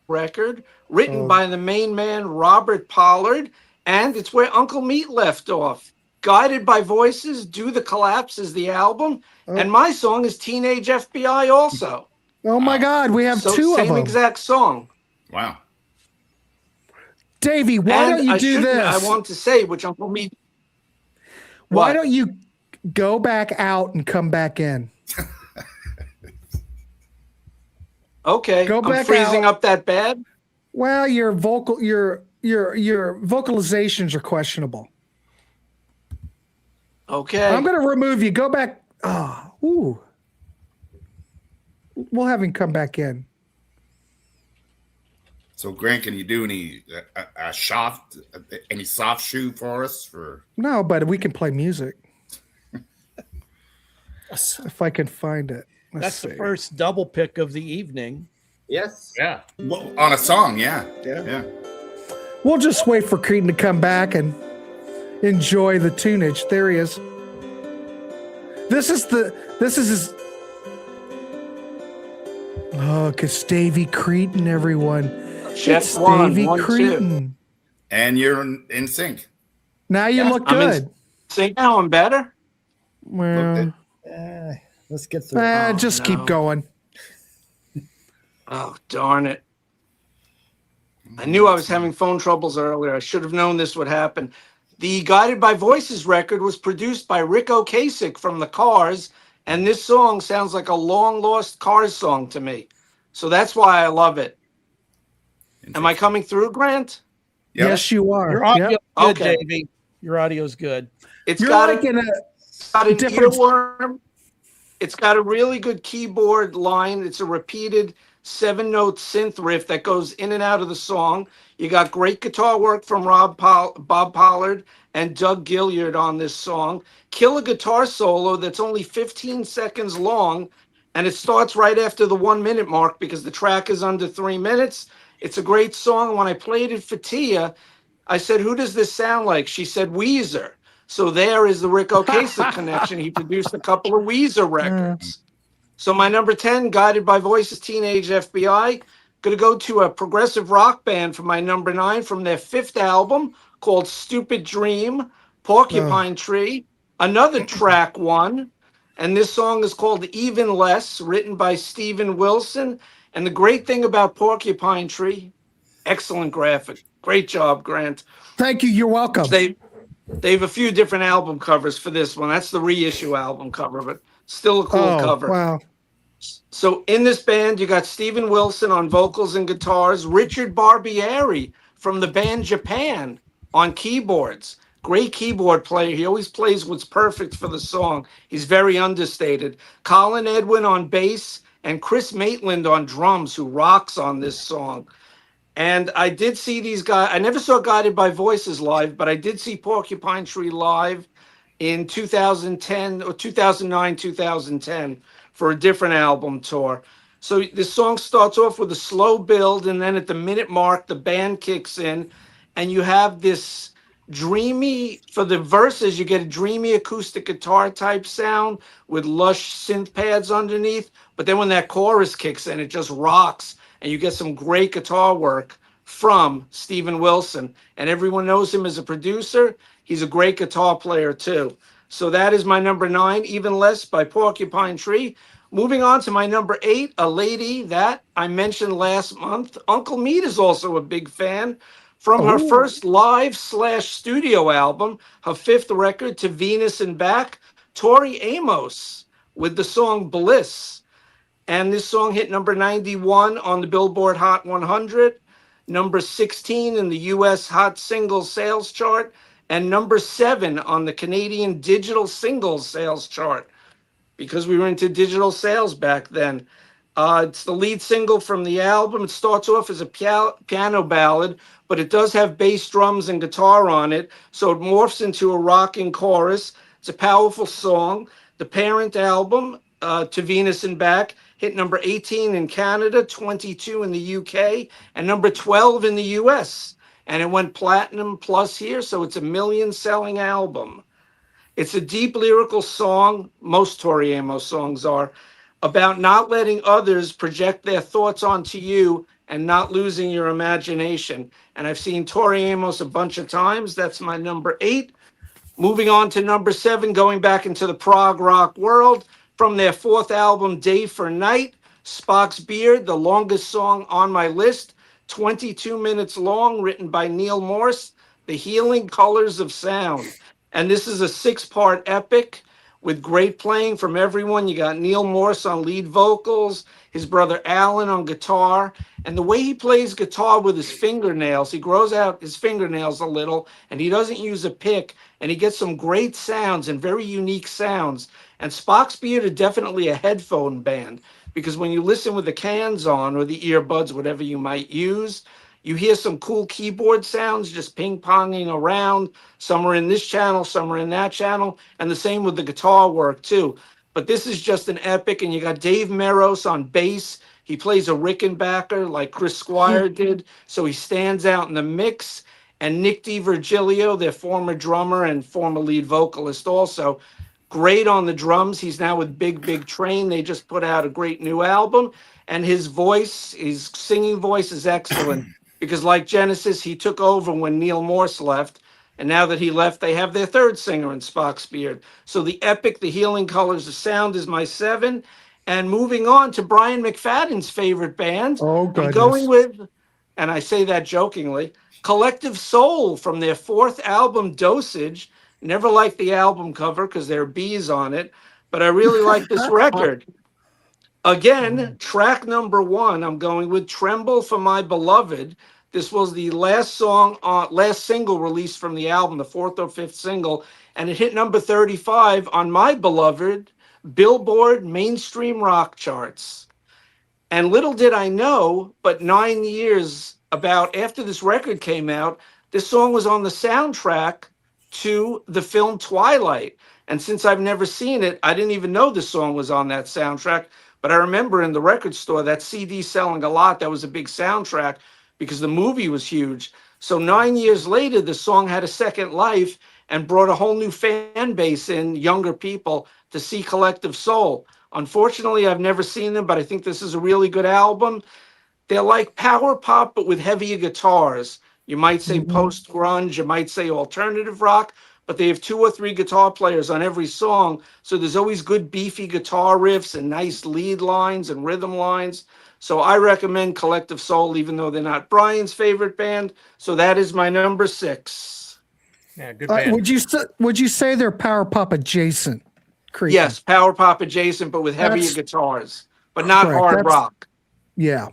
record, written by the main man Robert Pollard, and it's where Uncle Meat left off. Guided by Voices, Do the Collapse is the album, and my song is Teenage FBI also. Oh my God, we have So two of same them. exact song. Wow. Davey, why don't you do this? I want to say, which Uncle Meat. Why What? don't you go back out and come back in? Okay, Go I'm back freezing out. up that bad. Well, your vocalizations are questionable. Okay. I'm going to remove you. Go back. Ooh. We'll have him come back in. So, Grant, can you do any any soft shoe for us? For No, but we can play music. If I can find it. Let's That's see. the first double pick of the evening. Yes. Yeah. on a song? Yeah. Yeah. Yeah. We'll just wait for Cretan to come back and enjoy the tunage. There he is. This is his. Oh, Davy Cretan, everyone. Check It's one, Davy 1, 2. Cretan. And you're in sync. Now you look I'm in good. sync now. I'm better. Well, let's get through. just keep going. Oh, darn it. I knew I was having phone troubles earlier. I should have known this would happen. The Guided by Voices record was produced by Rick Ocasek from the Cars, and this song sounds like a long-lost Cars song to me. So that's why I love it. Am I coming through, Grant? Yep. Yes, you are. Your audio's Yep. good, Okay. Davey. Your audio's good. It's You're got like in a an different. earworm. It's got a really good keyboard line. It's a repeated 7-note synth riff that goes in and out of the song. You got great guitar work from Bob Pollard and Doug Gilliard on this song. Killer guitar solo that's only 15 seconds long, and it starts right after the 1-minute mark because the track is under 3 minutes. It's a great song. When I played it for Tia, I said, "Who does this sound like?" She said, "Weezer." So there is the Rick Ocasek connection. He produced a couple of Weezer records. So my number 10, Guided by Voices, Teenage FBI. Going to go to a progressive rock band for my number 9 from their 5th album called Stupid Dream, Porcupine Tree. Another track 1. And this song is called Even Less, written by Steven Wilson. And the great thing about Porcupine Tree, excellent graphic. Great job, Grant. Thank you. You're welcome. They have a few different album covers for this one. That's the reissue album cover, but still a cool cover. Wow. So in this band, you got Steven Wilson on vocals and guitars, Richard Barbieri from the band Japan on keyboards. Great keyboard player. He always plays what's perfect for the song. He's very understated. Colin Edwin on bass and Chris Maitland on drums, who rocks on this song. And I did see these guys. I never saw Guided by Voices live, but I did see Porcupine Tree live in 2010 or 2009, 2010 for a different album tour. So this song starts off with a slow build, and then at the minute mark, the band kicks in, and you have this dreamy, for the verses, you get a dreamy acoustic guitar type sound with lush synth pads underneath. But then when that chorus kicks in, it just rocks. And you get some great guitar work from Steven Wilson. And everyone knows him as a producer. He's a great guitar player, too. So that is my number 9, Even Less by Porcupine Tree. Moving on to my number 8, a lady that I mentioned last month. Uncle Meat is also a big fan. From her first live/studio album, her 5th record, To Venus and Back, Tori Amos with the song Bliss. And this song hit number 91 on the Billboard Hot 100, number 16 in the U.S. Hot Singles Sales Chart, and number 7 on the Canadian Digital Singles Sales Chart, because we were into digital sales back then. It's the lead single from the album. It starts off as a piano ballad, but it does have bass, drums, and guitar on it, so it morphs into a rocking chorus. It's a powerful song. The parent album, To Venus and Back, hit number 18 in Canada, 22 in the UK, and number 12 in the US. And it went platinum plus here, so it's a million-selling album. It's a deep lyrical song, most Tori Amos songs are, about not letting others project their thoughts onto you and not losing your imagination. And I've seen Tori Amos a bunch of times. That's my number 8. Moving on to number 7, going back into the prog rock world. From their 4th album, Day for Night, Spock's Beard, the longest song on my list, 22 minutes long, written by Neil Morse, The Healing Colors of Sound. And this is a 6-part epic with great playing from everyone. You got Neil Morse on lead vocals, his brother Alan on guitar, and the way he plays guitar with his fingernails, he grows out his fingernails a little, and he doesn't use a pick, and he gets some great sounds and very unique sounds. And Spock's Beard are definitely a headphone band, because when you listen with the cans on or the earbuds, whatever you might use, you hear some cool keyboard sounds just ping-ponging around. Some are in this channel, some are in that channel, and the same with the guitar work too. But this is just an epic, and you got Dave Meros on bass. He plays a Rickenbacker like Chris Squire did, so he stands out in the mix. And Nick DiVirgilio, their former drummer and former lead vocalist, also great on the drums. He's now with Big Big Train. They just put out a great new album, and his singing voice is excellent because, like Genesis, he took over when Neil Morse left. And now that he left, they have their third singer in Spock's Beard. So the epic, The Healing Colors of Sound is my 7. And moving on to Brian McFadden's favorite band, Oh, I'm goodness. going with, and I say that jokingly, Collective Soul from their 4th album, Dosage. Never liked the album cover because there are bees on it, but I really like this record. Again, track number 1, I'm going with Tremble for My Beloved. This was the last single released from the album, the 4th or 5th single, and it hit number 35 on My Beloved Billboard mainstream rock charts. And little did I know, but 9 years about after this record came out, this song was on the soundtrack to the film Twilight. And since I've never seen it, I didn't even know this song was on that soundtrack. But I remember in the record store, that CD selling a lot. That was a big soundtrack because the movie was huge. So 9 years later, the song had a second life and brought a whole new fan base in, younger people, to see Collective Soul. Unfortunately, I've never seen them, but I think this is a really good album. They're like power pop, but with heavier guitars. You might say post-grunge, you might say alternative rock, but they have 2 or 3 guitar players on every song. So there's always good beefy guitar riffs and nice lead lines and rhythm lines. So I recommend Collective Soul, even though they're not Brian's favorite band. So that is my number 6. Yeah, good band. Would you say they're power pop adjacent? Creepy? Yes, power pop adjacent, but with heavier guitars, but not correct. hard rock. Yeah,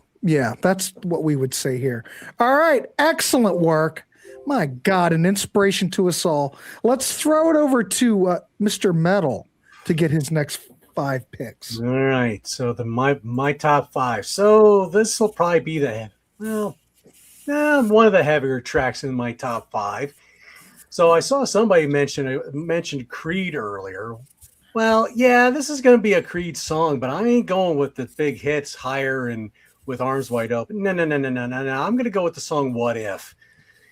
that's what we would say here. All right, excellent work. My God, an inspiration to us all. Let's throw it over to Mr. Metal to get his next 5 picks. All right, so my top 5. So this will probably be one of the heavier tracks in my top 5. So I saw somebody mentioned Creed earlier. Well, yeah, this is going to be a Creed song, but I ain't going with the big hits, Higher and With Arms Wide Open. No. I'm going to go with the song What If,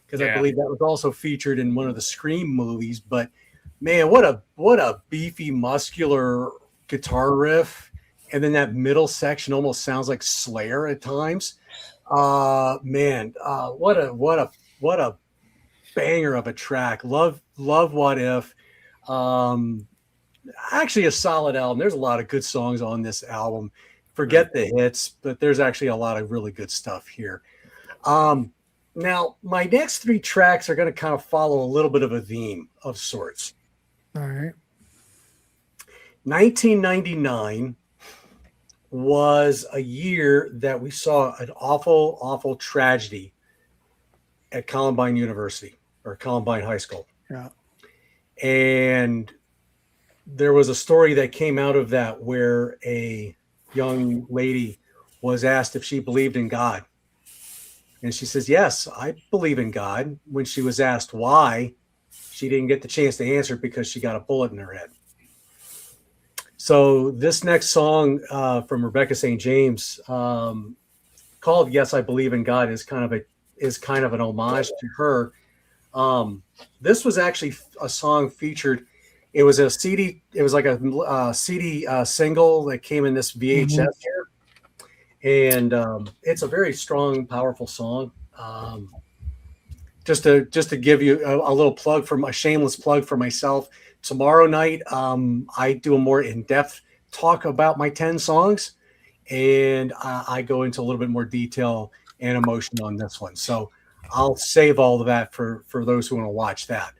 because I believe that was also featured in one of the Scream movies. But man, what a beefy, muscular guitar riff, and then that middle section almost sounds like Slayer at times. What a banger of a track. Love What If. Actually a solid album. There's a lot of good songs on this album. Forget the hits, but there's actually a lot of really good stuff here. Now, my next 3 tracks are going to kind of follow a little bit of a theme of sorts. All right. 1999 was a year that we saw an awful, awful tragedy at Columbine University or Columbine High School. Yeah. And there was a story that came out of that where a young lady was asked if she believed in God. And she says, yes, I believe in God. When she was asked why, she didn't get the chance to answer because she got a bullet in her head. So this next song from Rebecca St. James called Yes, I Believe in God is kind of an homage to her. This was actually a song featured. It was a CD. It was like a CD single that came in this VHS here. And it's a very strong, powerful song. Just to give you a little plug a shameless plug for myself. Tomorrow night, I do a more in-depth talk about my 10 songs, and I go into a little bit more detail and emotion on this one. So I'll save all of that for those who want to watch that.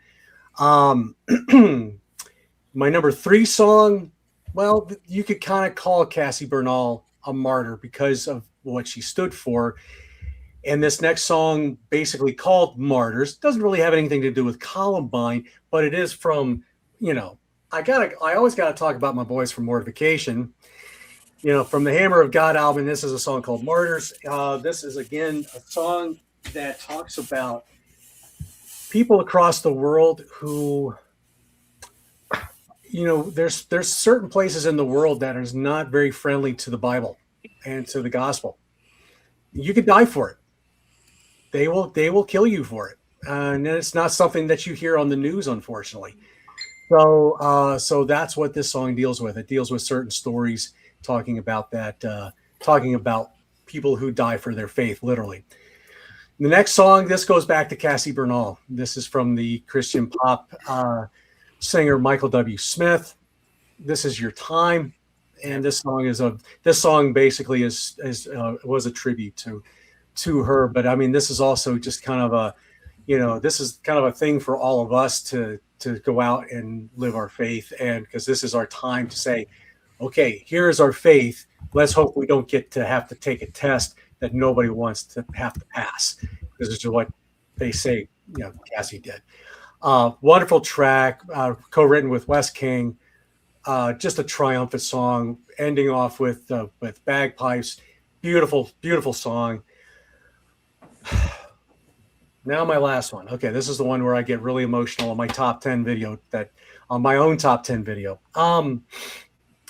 My number 3 song, well, you could kind of call Cassie Bernal a martyr because of what she stood for. And this next song, basically called Martyrs, doesn't really have anything to do with Columbine, but it is from, I always gotta talk about my boys from Mortification. From the Hammer of God album, this is a song called Martyrs. This is, again, a song that talks about people across the world who, there's certain places in the world that is not very friendly to the Bible and to the gospel. You could die for it. They will kill you for it, and it's not something that you hear on the news, unfortunately. So that's what this song deals with. It deals with certain stories talking about that, talking about people who die for their faith, literally. The next song, this goes back to Cassie Bernal. This is from the Christian pop singer Michael W. Smith. This is Your Time, and this song basically was a tribute to her. But I mean, this is also just kind of a, this is kind of a thing for all of us to go out and live our faith, and because this is our time to say, okay, here is our faith. Let's hope we don't get to have to take a test that nobody wants to have to pass. This is what they say, Cassie did. Wonderful track, co-written with Wes King. Just a triumphant song, ending off with bagpipes. Beautiful, beautiful song. Now my last one. Okay, this is the one where I get really emotional on my top 10 video, on my own top 10 video.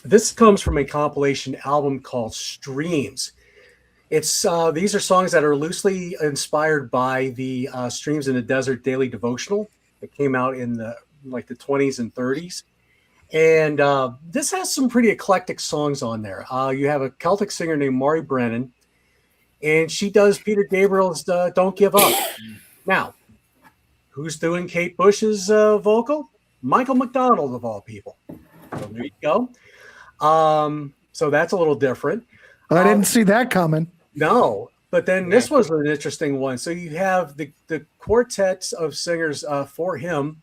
This comes from a compilation album called Streams. These are songs that are loosely inspired by the Streams in the Desert daily devotional that came out in the 20s and 30s. And this has some pretty eclectic songs on there. You have a Celtic singer named Maury Brennan, and she does Peter Gabriel's Don't Give Up. Now, who's doing Kate Bush's vocal? Michael McDonald, of all people. So there you go. So that's a little different. I didn't see that coming. No, but then this was an interesting one. So you have the quartets of singers for him,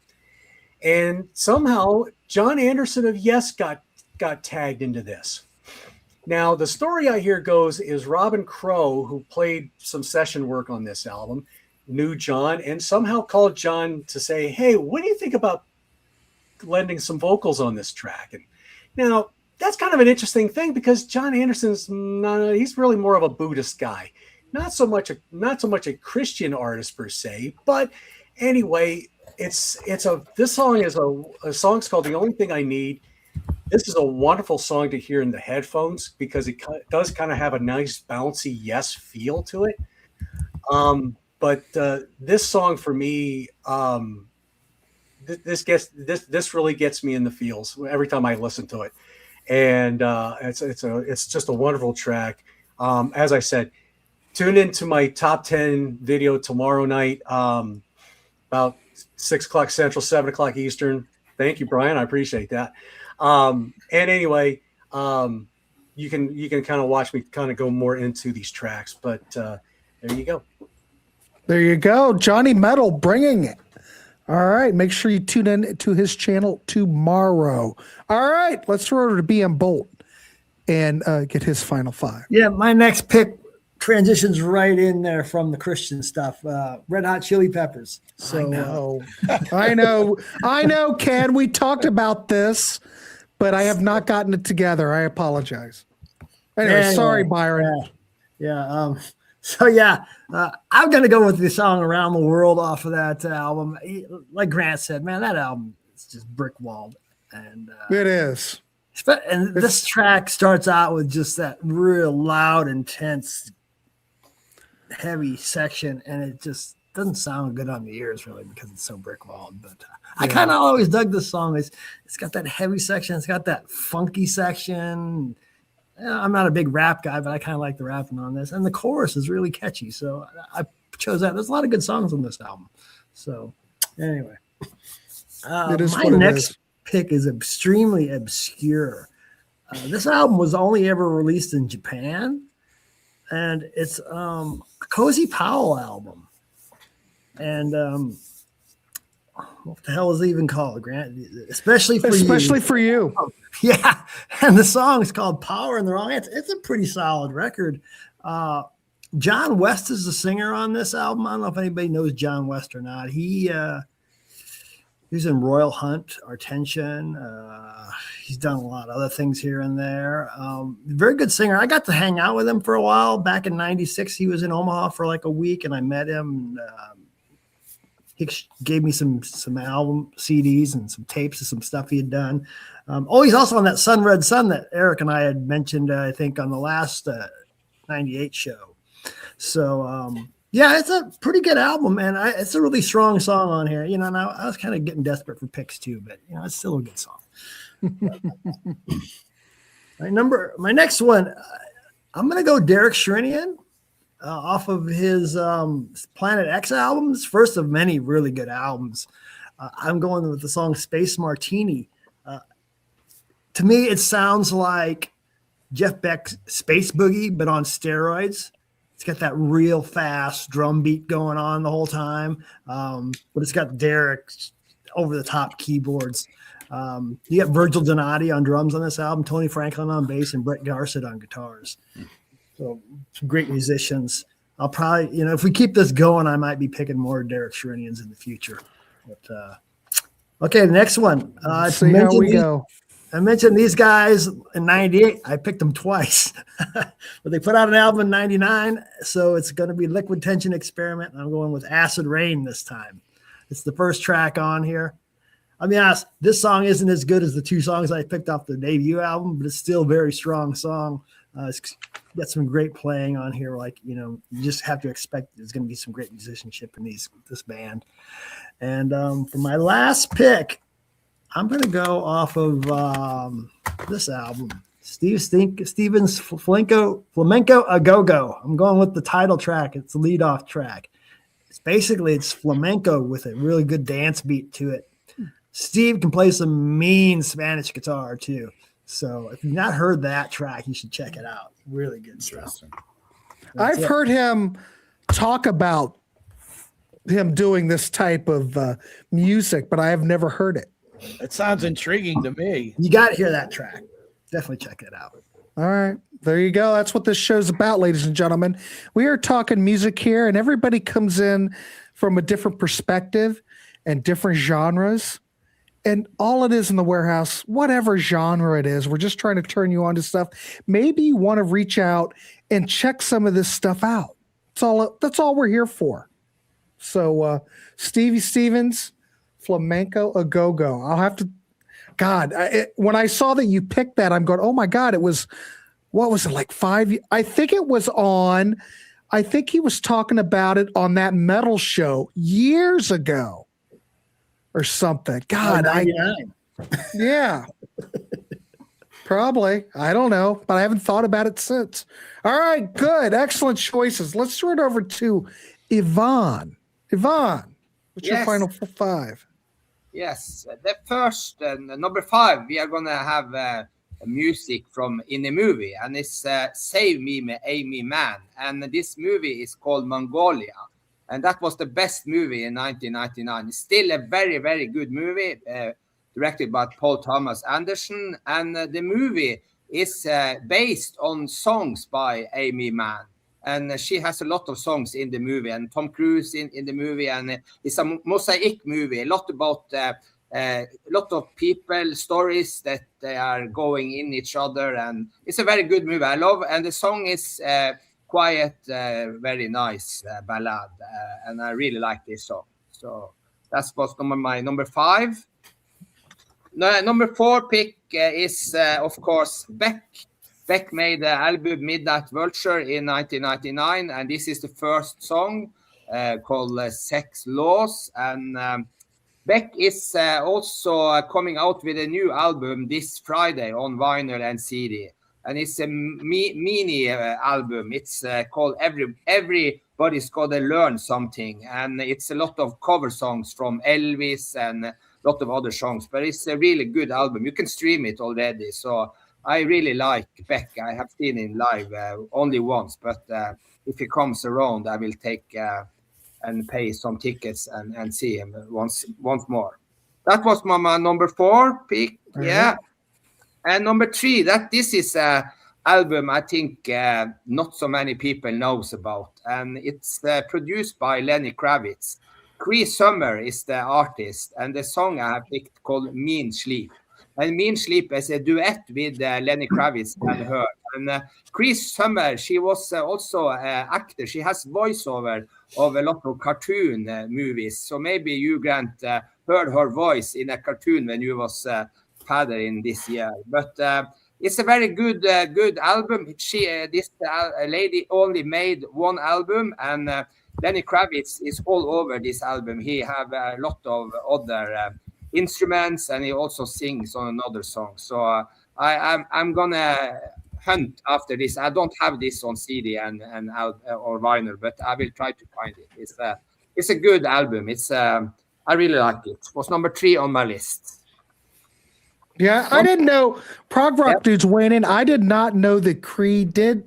and somehow John Anderson of Yes got tagged into this. Now, the story I hear goes is Robin Crow, who played some session work on this album, knew John and somehow called John to say, hey, what do you think about lending some vocals on this track? And now that's kind of an interesting thing because John Anderson's he's really more of a Buddhist guy, not so much a Christian artist per se. But anyway, this song is a song's called The Only Thing I Need. This is a wonderful song to hear in the headphones because it does kind of have a nice bouncy Yes feel to it. But this song for me, this really gets me in the feels every time I listen to it. And it's just a wonderful track. As I said, tune into my top 10 video tomorrow night, about 6 o'clock Central, 7 o'clock Eastern. Thank you, Brian. I appreciate that. And anyway, you can kind of watch me kind of go more into these tracks. But there you go. There you go. Johnny Metal bringing it. All right. Make sure you tune in to his channel tomorrow. All right. Let's throw it over to BM Bolt and get his final five. Yeah. My next pick transitions right in there from the Christian stuff. Red Hot Chili Peppers. So I know, Ken. We talked about this, but I have not gotten it together. I apologize. Anyway, sorry, Byron. Yeah. I'm going to go with the song Around the World off of that album. Like Grant said, man, that album is just brick walled. And it is. And this track starts out with just that real loud, intense, heavy section. And it just doesn't sound good on the ears really because it's so brick walled. But I kind of always dug this song. It's got that heavy section. It's got that funky section. I'm not a big rap guy, but I kind of like the rapping on this. And the chorus is really catchy. So I chose that. There's a lot of good songs on this album. So anyway, my next pick is extremely obscure. This album was only ever released in Japan. And it's a Cozy Powell album. And what the hell is it even called, Grant? Especially for you. Oh, yeah. And the song is called Power in the Wrong Hands. It's a pretty solid record. John West is the singer on this album. I don't know if anybody knows John West or not. He's in Royal Hunt, Our Tension. He's done a lot of other things here and there. Very good singer. I got to hang out with him for a while. Back in '96, he was in Omaha for like a week, and I met him. gave me some album CDs and some tapes of some stuff he had done. He's also on that Sun Red Sun that Eric and I had mentioned, I think, on the last 98 show. So, yeah, it's a pretty good album, and it's a really strong song on here. You know, and I was kind of getting desperate for picks too, but you know, it's still a good song. My next one, I'm gonna go Derek Sherinian off of his Planet X albums, first of many really good albums. I'm going with the song Space Martini. To me, it sounds like Jeff Beck's Space Boogie, but on steroids. It's got that real fast drum beat going on the whole time, but it's got Derek's over-the-top keyboards. You got Virgil Donati on drums on this album, Tony Franklin on bass, and Brett Garsett on guitars. So some great musicians. I'll probably, you know, if we keep this going, I might be picking more Derek Sherinians in the future. But okay, the next one. See how we go. I mentioned these guys in 98. I picked them twice. But they put out an album in 99, so it's going to be Liquid Tension Experiment. And I'm going with Acid Rain this time. It's the first track on here. I'll be honest, this song isn't as good as the two songs I picked off the debut album, but it's still a very strong song. It's got some great playing on here. Like, you know, you just have to expect there's going to be some great musicianship in this band. And for my last pick, I'm going to go off of this album, Stevens Flamenco A Go-Go. I'm going with the title track. It's the lead-off track. It's flamenco with a really good dance beat to it. Steve can play some mean Spanish guitar too. So if you've not heard that track, you should check it out. Really good stuff. I've heard him talk about him doing this type of music, but I have never heard it. It sounds intriguing to me. You got to hear that track. Definitely check it out. All right. There you go. That's what this show's about, ladies and gentlemen. We are talking music here, and everybody comes in from a different perspective and different genres. And all it is in the Warehouse, whatever genre it is, we're just trying to turn you on to stuff. Maybe you want to reach out and check some of this stuff out. That's all we're here for. So Stevie Stevens, Flamenco A Go-Go. I'll have to, God, when I saw that you picked that, I'm going, oh my God, it was, what was it, like 5? I think it was on, I think he was talking about it on that metal show years ago or something. God, yeah, probably. I don't know, but I haven't thought about it since. All right, good. Excellent choices. Let's turn it over to Yvonne. Yvonne, what's your final 5? Yes, the first number 5, we are gonna have music from in a movie, and it's Save Me, Amy Man, and this movie is called Mongolia, and that was the best movie in 1999. It's still a very, very good movie, directed by Paul Thomas Anderson, and the movie is based on songs by Amy Mann. And she has a lot of songs in the movie, and Tom Cruise in the movie, and it's a mosaic movie, a lot about lot of people, stories that they are going in each other, and it's a very good movie. I love, and the song is quiet, very nice ballad, and I really like this song. So that's what's my number 5. Number 4 pick is of course Beck. Beck made the album Midnight Vulture in 1999, and this is the first song called Sex Laws. And Beck is also coming out with a new album this Friday on vinyl and CD. And it's a mini album. It's called Everybody's Gotta Learn Something. And it's a lot of cover songs from Elvis and a lot of other songs. But it's a really good album. You can stream it already. So I really like Beck. I have seen him live only once, but if he comes around, I will take and pay some tickets and see him once more. That was my number 4 pick. Mm-hmm. Yeah. And number 3, this is an album I think not so many people knows about, and it's produced by Lenny Kravitz. Cree Summer is the artist, and the song I have picked called Mean Sleep. And Mean Sleep is a duet with Lenny Kravitz and her. And Cree Summer, she was also an actor. She has voiceover of a lot of cartoon movies. So maybe you, Grant, heard her voice in a cartoon when you was father in this year. But it's a very good album. This lady only made one album, and Lenny Kravitz is all over this album. He have a lot of other instruments, and he also sings on another song. So I'm gonna hunt after this. I don't have this on CD or vinyl, but I will try to find it. It's a good album. I really like it. It was number 3 on my list. Yeah, I didn't know prog rock dudes weighing in. I did not know that Creed did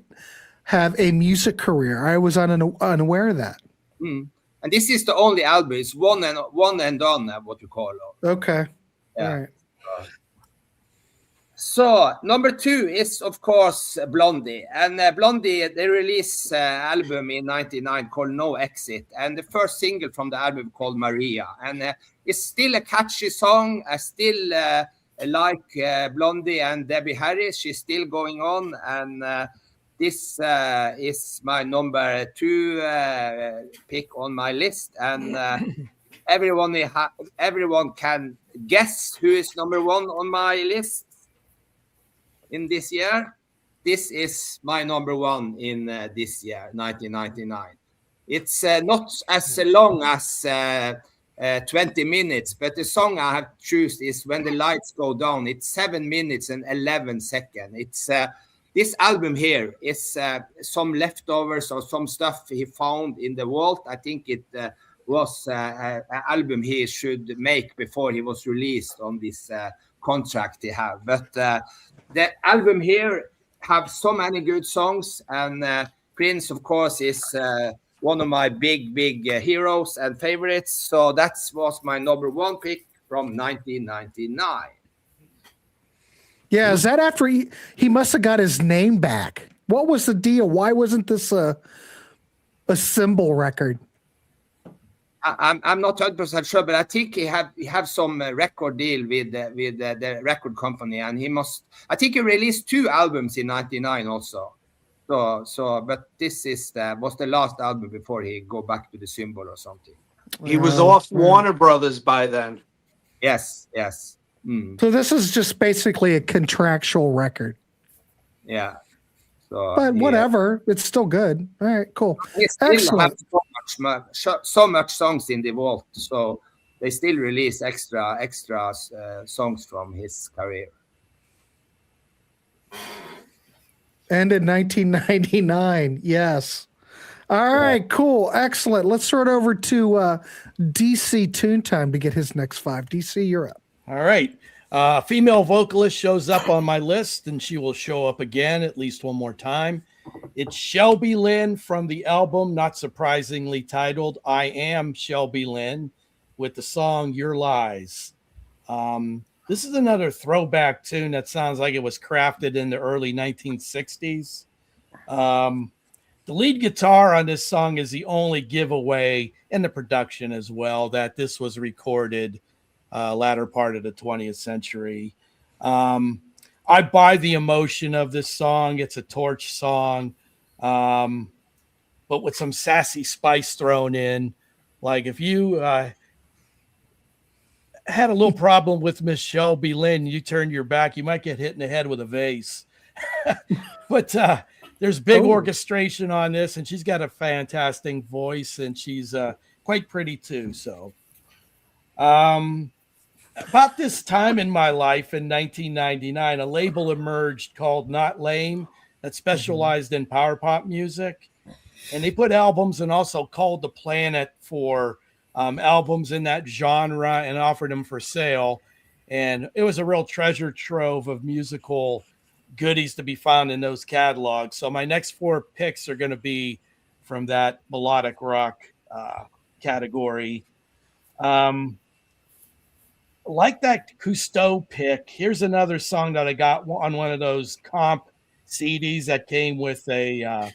have a music career. I was unaware of that. And this is the only album. It's one and done, what you call it. Okay. Yeah. All right. So number 2 is of course Blondie, and Blondie they released album in '99 called No Exit, and the first single from the album called Maria, and it's still a catchy song. I still like Blondie and Debbie Harris. She's still going on, and this is my number 2 pick on my list, and everyone can guess who is number 1 on my list in this year. This is my number 1 in this year, 1999. It's not as long as 20 minutes, but the song I have chosen is When the Lights Go Down. It's 7 minutes and 11 seconds. It's this album here is some leftovers or some stuff he found in the vault. I think it was an album he should make before he was released on this contract he have. But the album here have so many good songs, and Prince, of course, is one of my big heroes and favorites. So that was my number 1 pick from 1999. Yeah, is that after he must have got his name back? What was the deal? Why wasn't this a symbol record? I'm not 100% sure, but I think he have some record deal with the record company, and I think he released 2 albums in '99 also. So, but this was the last album before he go back to the symbol or something. He was off Warner Brothers by then. Yes. So this is just basically a contractual record. Yeah. So, but whatever, it's still good. All right, cool. He still Excellent. have so much songs in the vault, so they still release extra songs from his career. And in 1999, yes. All right, cool, excellent. Let's throw it over to DC Tune Time to get his next 5. DC, you're up. All right. Female vocalist shows up on my list, and she will show up again at least one more time. It's Shelby Lynn from the album, not surprisingly titled I Am Shelby Lynn, with the song Your Lies. This is another throwback tune that sounds like it was crafted in the early 1960s. The lead guitar on this song is the only giveaway in the production as well, that this was recorded latter part of the 20th century. I buy the emotion of this song. It's a torch song, but with some sassy spice thrown in. Like if you had a little problem with Miss Shelby Lynn, you turned your back, you might get hit in the head with a vase. But there's big orchestration on this, and she's got a fantastic voice, and she's quite pretty too. So about this time in my life in 1999, a label emerged called Not Lame that specialized in power pop music. And they put albums and also called the planet for albums in that genre and offered them for sale. And it was a real treasure trove of musical goodies to be found in those catalogs. So my next 4 picks are going to be from that melodic rock category. Like that Cousteau pick, here's another song that I got on one of those comp CDs that came with a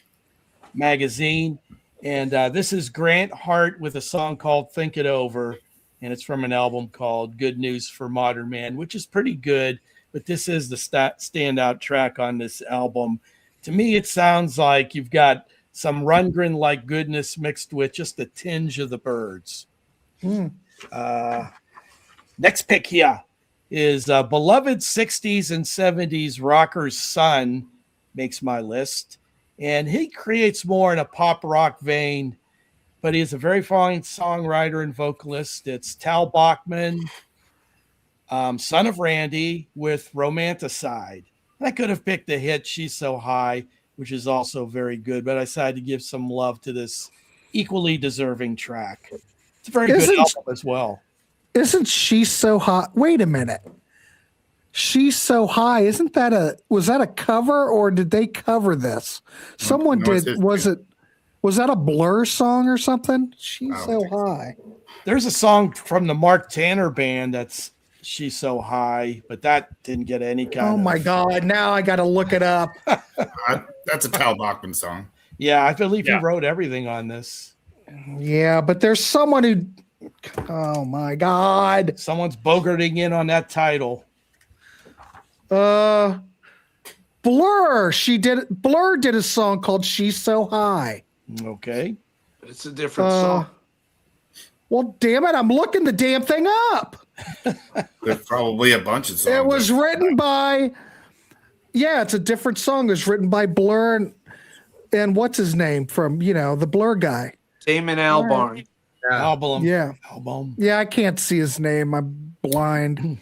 magazine. And this is Grant Hart with a song called Think It Over. And it's from an album called Good News for Modern Man, which is pretty good. But this is the standout track on this album. To me, it sounds like you've got some Rundgren like goodness mixed with just a tinge of the Byrds. Next pick here is beloved 60s and 70s rocker's son makes my list. And he creates more in a pop rock vein, but he is a very fine songwriter and vocalist. It's Tal Bachman, son of Randy, with Romanticide. And I could have picked the hit She's So High, which is also very good, but I decided to give some love to this equally deserving track. It's a very good album as well. Isn't She So High? Wait a minute. She's So High. Isn't that was that a cover or did they cover this? Someone did. Was that a Blur song or something? She's So High. There's a song from the Mark Tanner band that's She's So High, but that didn't get any kind of. Oh my God. Now I got to look it up. That's a Tal Bachman song. Yeah, I believe he wrote everything on this. Yeah, but there's someone who. Oh my God. Someone's bogarting in on that title. Blur. Blur did a song called She's So High. Okay. It's a different song. Well, damn it. I'm looking the damn thing up. There's probably a bunch of songs. It was written by, it's a different song. It was written by Blur and what's his name from, the Blur guy. Damon Albarn. Album. Yeah. Album. Yeah, I can't see his name. I'm blind.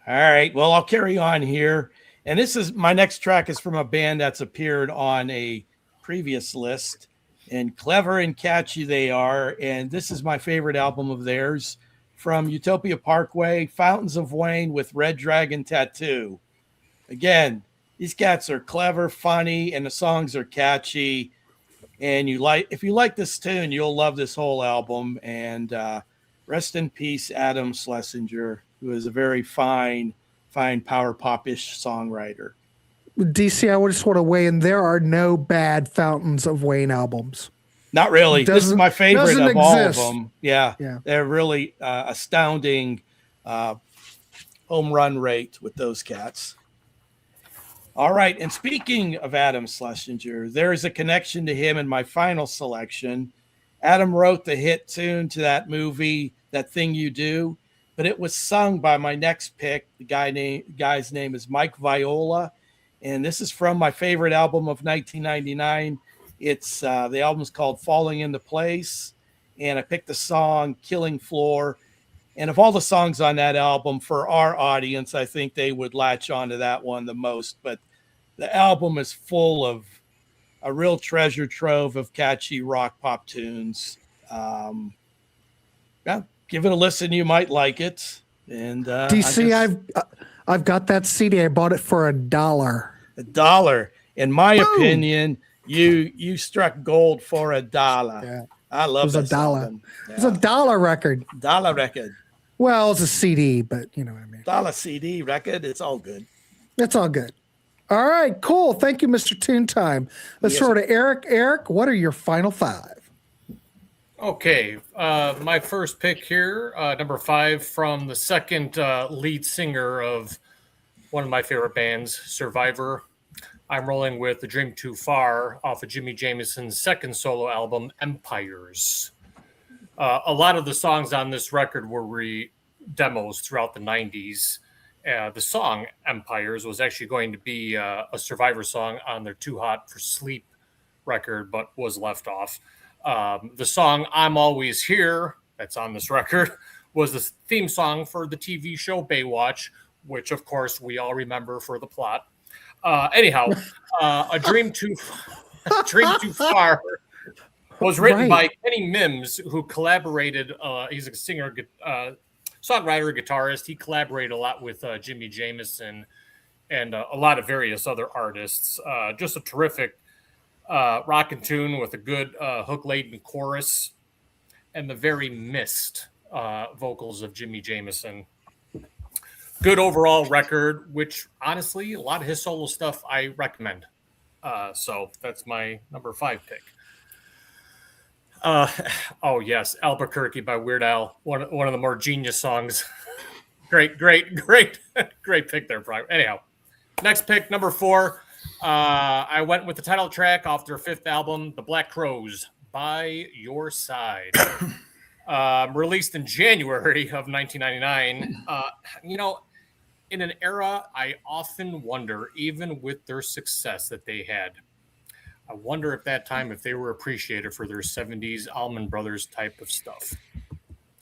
All right. Well, I'll carry on here. And this is my next track is from a band that's appeared on a previous list. And clever and catchy they are. And this is my favorite album of theirs from Utopia Parkway, Fountains of Wayne with Red Dragon Tattoo. Again, these cats are clever, funny, and the songs are catchy. And if you like this tune, you'll love this whole album. And rest in peace, Adam Schlesinger, who is a very fine power pop-ish songwriter. DC, I just want to weigh in. There are no bad Fountains of Wayne albums. Not really. This is my favorite of all of them. Yeah. They're really astounding home run rate with those cats. All right. And speaking of Adam Schlesinger, there is a connection to him in my final selection. Adam wrote the hit tune to that movie, That Thing You Do, but it was sung by my next pick. The guy's name is Mike Viola. And this is from my favorite album of 1999. It's the album's called Falling Into Place. And I picked the song Killing Floor. And of all the songs on that album, for our audience, I think they would latch onto that one the most. But the album is full of a real treasure trove of catchy rock pop tunes. Give it a listen. You might like it. And DC, I've got that CD. I bought it for $1. $1. In my opinion, you struck gold for $1. Yeah. I love it. Was $1. Yeah. It was $1 record. $1 record. Well, it's a CD, but you know what I mean. $1 CD record. It's all good. It's all good. All right, cool. Thank you, Mr. Toon Time. Let's throw to Eric. Eric, what are your final 5? Okay, my first pick here, number 5 from the second lead singer of one of my favorite bands, Survivor. I'm rolling with The Dream Too Far off of Jimmy Jamison's second solo album, Empires. A lot of the songs on this record were demos throughout the 90s. The song Empires was actually going to be a Survivor song on their Too Hot for Sleep record, but was left off. The song I'm Always Here, that's on this record, was the theme song for the TV show Baywatch, which, of course, we all remember for the plot. Anyhow, A Dream Too Far was written by Kenny Mims, who collaborated. He's a singer, songwriter, guitarist. He collaborated a lot with Jimmy Jamison and a lot of various other artists. Just a terrific rockin' tune with a good hook-laden chorus and the very missed vocals of Jimmy Jamison. Good overall record, which honestly, a lot of his solo stuff I recommend. So that's my number 5 pick. Oh yes, Albuquerque by Weird Al, one of the more genius songs. Great pick there, Brian. Anyhow, next pick, number 4. I went with the title track off their 5th album, The Black Crowes, By Your Side. Released in January of 1999. In an era I often wonder, even with their success that they had, I wonder if they were appreciated for their 70s Allman Brothers type of stuff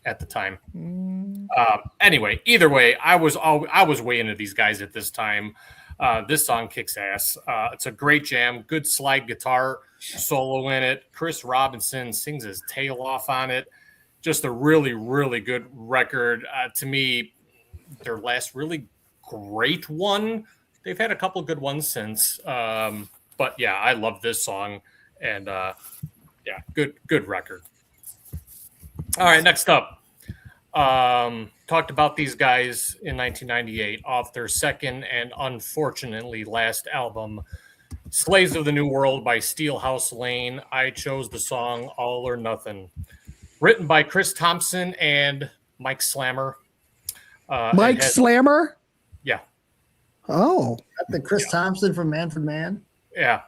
at the time. Anyway, either way, I was way into these guys at this time. This song kicks ass. It's a great jam, good slide guitar solo in it. Chris Robinson sings his tail off on it. Just a really, really good record. To me, their last really great one. They've had a couple good ones since. But yeah, I love this song. And good record. All right, next up. Talked about these guys in 1998 off their second and unfortunately last album, Slaves of the New World by Steelhouse Lane. I chose the song All or Nothing, written by Chris Thompson and Mike Slammer. Mike Slammer? Yeah. Oh. The Chris Thompson from Man for Man? Yeah.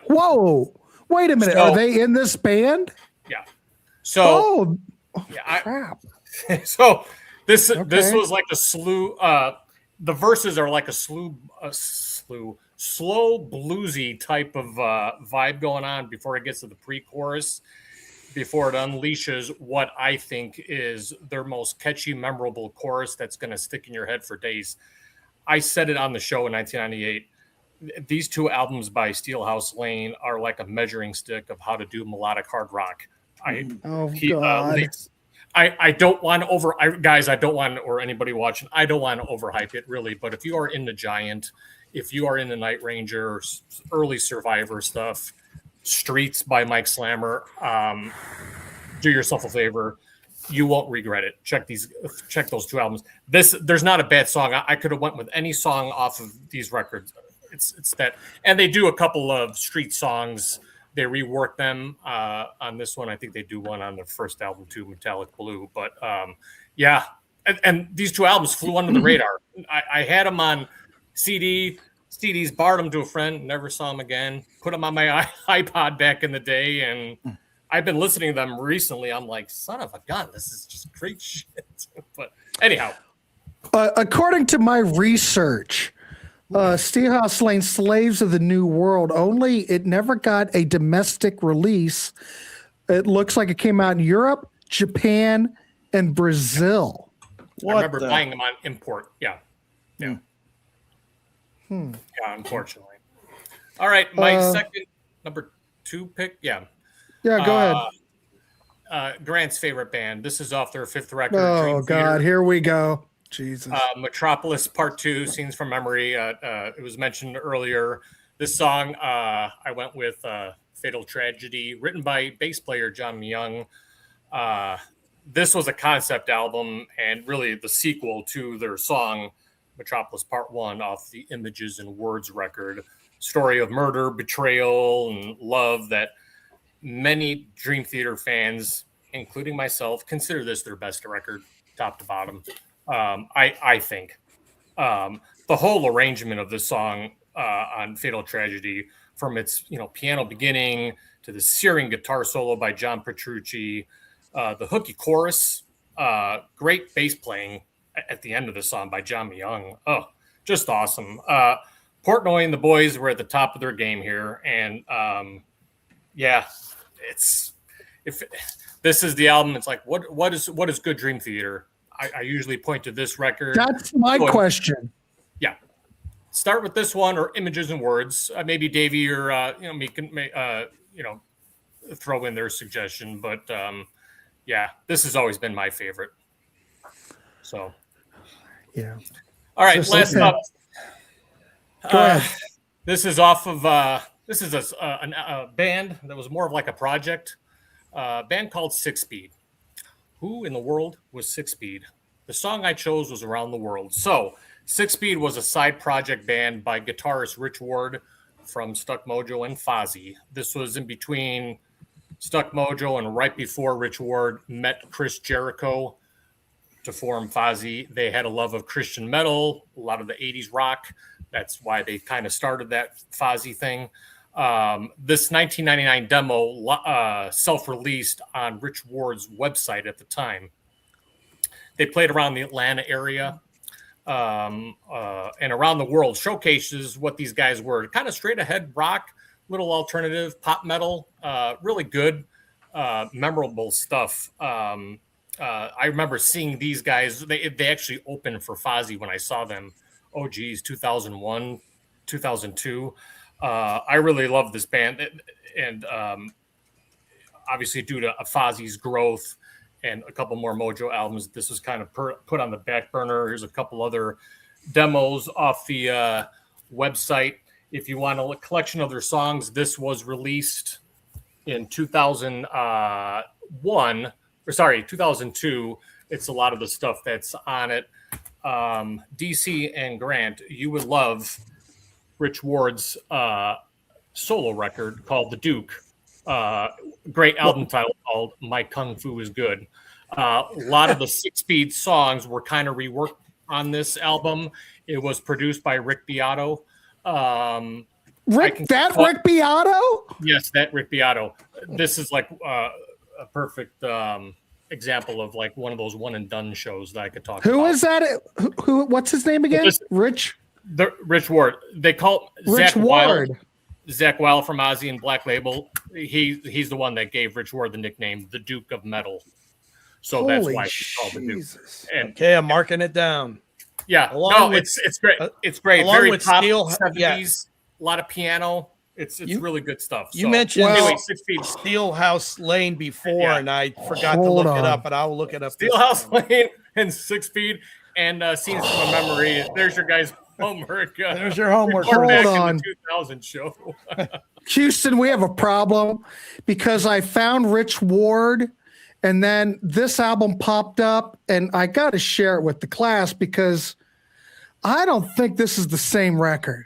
Whoa. Wait a minute. Are they in this band? Yeah. So, crap. So this was like a slew. The verses are like a slow bluesy type of vibe going on before it gets to the pre-chorus, before it unleashes what I think is their most catchy, memorable chorus that's going to stick in your head for days. I said it on the show in 1998. These 2 albums by Steelhouse Lane are like a measuring stick of how to do melodic hard rock. God. I don't want to guys, I don't want, or anybody watching, I don't want to overhype it really, but if you are into Giant, if you are into Night Ranger, early Survivor stuff, Streets by Mike Slammer, do yourself a favor. You won't regret it. Check those 2 albums. There's not a bad song. I could have went with any song off of these records. It's that, and they do a couple of street songs. They rework them on this one. I think they do one on their first album too, Metallic Blue. But and these 2 albums flew under the radar. I had them on CDs, borrowed them to a friend, never saw them again. Put them on my iPod back in the day, and I've been listening to them recently. I'm like, son of a gun, this is just great shit. But anyhow, according to my research, Steelhouse Lane Slaves of the New World it never got a domestic release. It looks like it came out in Europe, Japan, and Brazil. I remember buying them on import. Yeah. Yeah, unfortunately. All right, my second number 2 pick. Yeah, go ahead. Grant's favorite band. This is off their 5th record. Oh God, here we go. Jesus. Metropolis Part 2, Scenes from Memory. It was mentioned earlier. This song, I went with Fatal Tragedy, written by bass player John Young. This was a concept album and really the sequel to their song Metropolis Part 1 off the Images and Words record. Story of murder, betrayal, and love that many Dream Theater fans, including myself, consider this their best record, top to bottom. I think the whole arrangement of this song on Fatal Tragedy, from its piano beginning to the searing guitar solo by John Petrucci, the hooky chorus, great bass playing at the end of the song by John Young. Oh, just awesome. Portnoy and the boys were at the top of their game here, and if this is the album, it's like what is good Dream Theater? I usually point to this record. That's my question. Yeah. Start with this one or Images and Words. Maybe Davey or me can throw in their suggestion, but this has always been my favorite. So yeah. All right, last up. Go ahead. This is off of this is a band that was more of like a project. Band called Six Speed. Who in the world was Six Speed? The song I chose was Around the World. So Six Speed was a side project band by guitarist Rich Ward from Stuck Mojo and Fozzy. This was in between Stuck Mojo and right before Rich Ward met Chris Jericho to form Fozzy. They had a love of Christian metal, a lot of the 80s rock. That's why they kind of started that Fozzy thing. This 1999 demo self-released on Rich Ward's website at the time. They played around the Atlanta area and around the world, showcases what these guys were. Kind of straight ahead rock, little alternative, pop metal, really good, memorable stuff. I remember seeing these guys. They actually opened for Fozzy when I saw them. Oh, geez, 2001, 2002. I really love this band. And obviously due to Fozzy's growth and a couple more Mojo albums, this was kind of put on the back burner. Here's a couple other demos off the website. If you want a collection of their songs, this was released in 2002. It's a lot of the stuff that's on it. DC and Grant, you would love Rich Ward's solo record called The Duke. Great album title called My Kung Fu Is Good. A lot of the 6-speed songs were kind of reworked on this album. It was produced by Rick Beato. Rick Beato? Yes, that Rick Beato. This is like a perfect example of like one of those one and done shows that I could talk about. Who is that? Who? What's his name again? Rich Ward. They call Rich Ward. Zach Wild from Ozzy and Black Label. He's the one that gave Rich Ward the nickname the Duke of Metal. So that's why it's called the Duke. And okay, I'm marking it down. Yeah, it's great. It's great. Very pop 70s, a lot of piano. It's really good stuff. You mentioned 6 feet Steelhouse Lane before, and I forgot to look it up, but I will look it up. Steelhouse Lane and 6 feet and Scenes from a Memory. There's your guys' homework. There's your homework. Hold on. 2000 show. Houston, we have a problem because I found Rich Ward and then this album popped up and I got to share it with the class because I don't think this is the same record.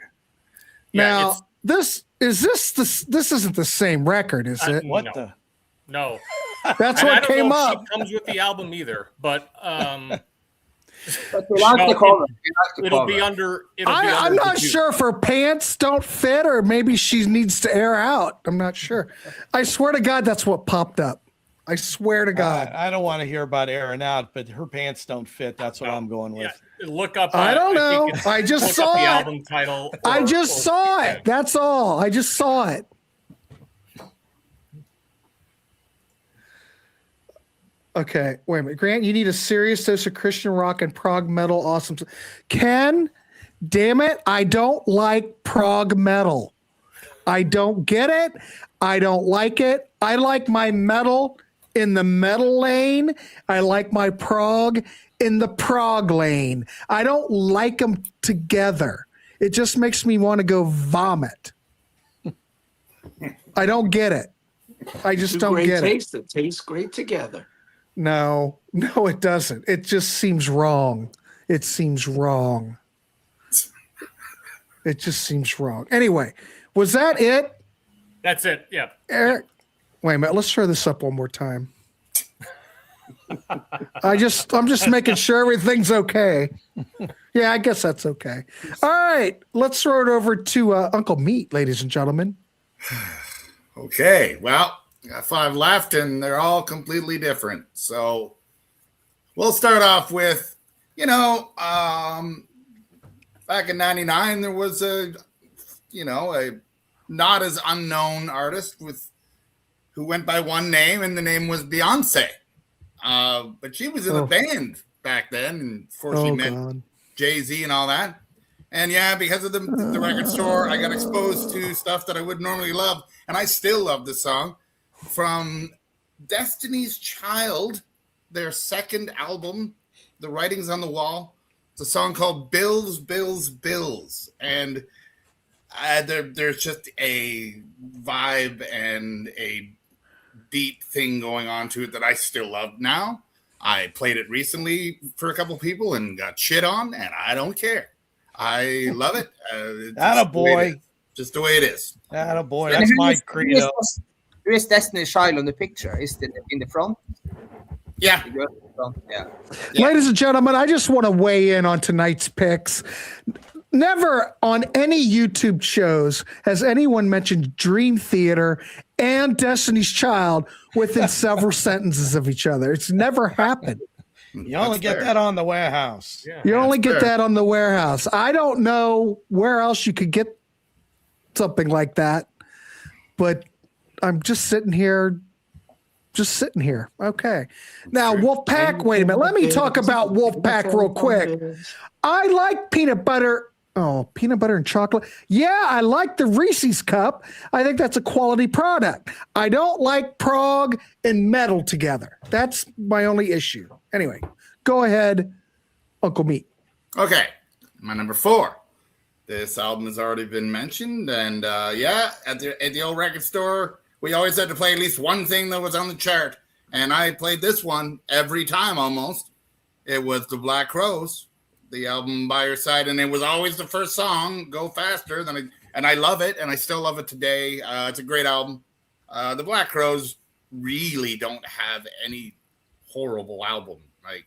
Now, this isn't the same record, is it? No. That's what came up. It comes with the album either, but it'll be under. I'm not sure if her pants don't fit or maybe she needs to air out. I'm not sure. I swear to God, that's what popped up. I swear to God. I don't want to hear about airing out, but her pants don't fit. That's what I'm going with. Yeah. Look up. I don't know. I just saw the it. album title. I just saw it. That's all. I just saw it. Okay, wait a minute. Grant, you need a serious dose of Christian rock and prog metal. Awesome. Ken, damn it, I don't like prog metal. I don't get it. I don't like it. I like my metal in the metal lane. I like my prog in the prog lane. I don't like them together. It just makes me want to go vomit. I don't get it. I just don't get it. It tastes great together. No, it doesn't. It just seems wrong. It seems wrong. It just seems wrong. Anyway, was that it? That's it. Yeah. Eric, wait a minute. Let's throw this up one more time. I'm just making sure everything's okay. Yeah, I guess that's okay. All right, let's throw it over to Uncle Meat, ladies and gentlemen. Okay, well, got 5 left, and they're all completely different. So we'll start off with, back in '99, there was a not as unknown artist who went by one name, and the name was Beyonce. But she was in a band back then, and before she met Jay-Z and all that. And yeah, because of the record store, I got exposed to stuff that I would normally love, and I still love the song from Destiny's Child, their second album, The Writing's on the Wall. It's a song called Bills, Bills, Bills. And there's just a vibe and a beat thing going on to it that I still love now. I played it recently for a couple people and got shit on, and I don't care. I love it. Attaboy. Just the way it is. Attaboy. That's my credo. Who is Destiny's Child on the picture? Is it in the front? Yeah. Yeah. Ladies and gentlemen, I just want to weigh in on tonight's picks. Never on any YouTube shows has anyone mentioned Dream Theater and Destiny's Child within several sentences of each other. It's never happened. You only get fair. that on the Warehouse. Yeah. You only get fair. that on the Warehouse. I don't know where else you could get something like that, but I'm just sitting here. Okay. Now, Wolfpack, wait a minute. Let me talk about Wolfpack real quick. I like peanut butter. Oh, peanut butter and chocolate. Yeah, I like the Reese's cup. I think that's a quality product. I don't like prog and metal together. That's my only issue. Anyway, go ahead, Uncle Meat. Okay, my number 4. This album has already been mentioned, and at the old record store, we always had to play at least one thing that was on the chart, and I played this one every time almost. It was the Black Crowes, the album By Your Side, and it was always the first song, Go Faster, and I love it, and I still love it today. It's a great album. The Black Crowes really don't have any horrible album. Like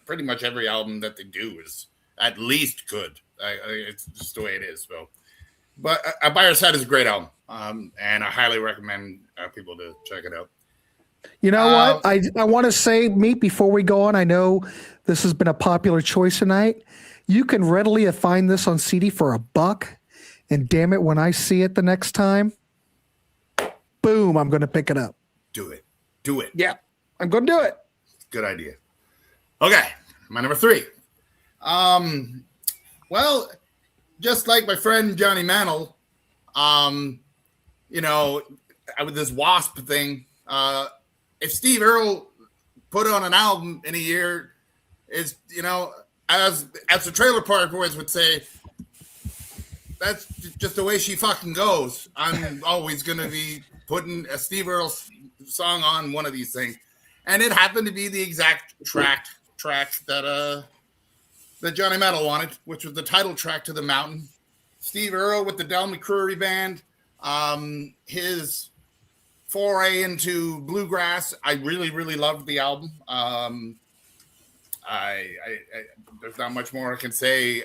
pretty much every album that they do is at least good. It's just the way it is. So, but By Your Side is a great album, and I highly recommend people to check it out. You know what? I want to say, Meat, before we go on, I know this has been a popular choice tonight. You can readily find this on CD for $1. And damn it, when I see it the next time, boom, I'm going to pick it up. Do it. Yeah, I'm going to do it. Good idea. Okay, my number 3. Well, just like my friend Johnny Mantle, with this Wasp thing, if Steve Earle put on an album in a year, is as the Trailer Park Boys would say, that's just the way she fucking goes. I'm always gonna be putting a Steve Earle song on one of these things, and it happened to be the exact track that Johnny Metal wanted, which was the title track to The Mountain. Steve Earle with the Del McCreary Band, his foray into bluegrass. I really, really loved the album. There's not much more I can say.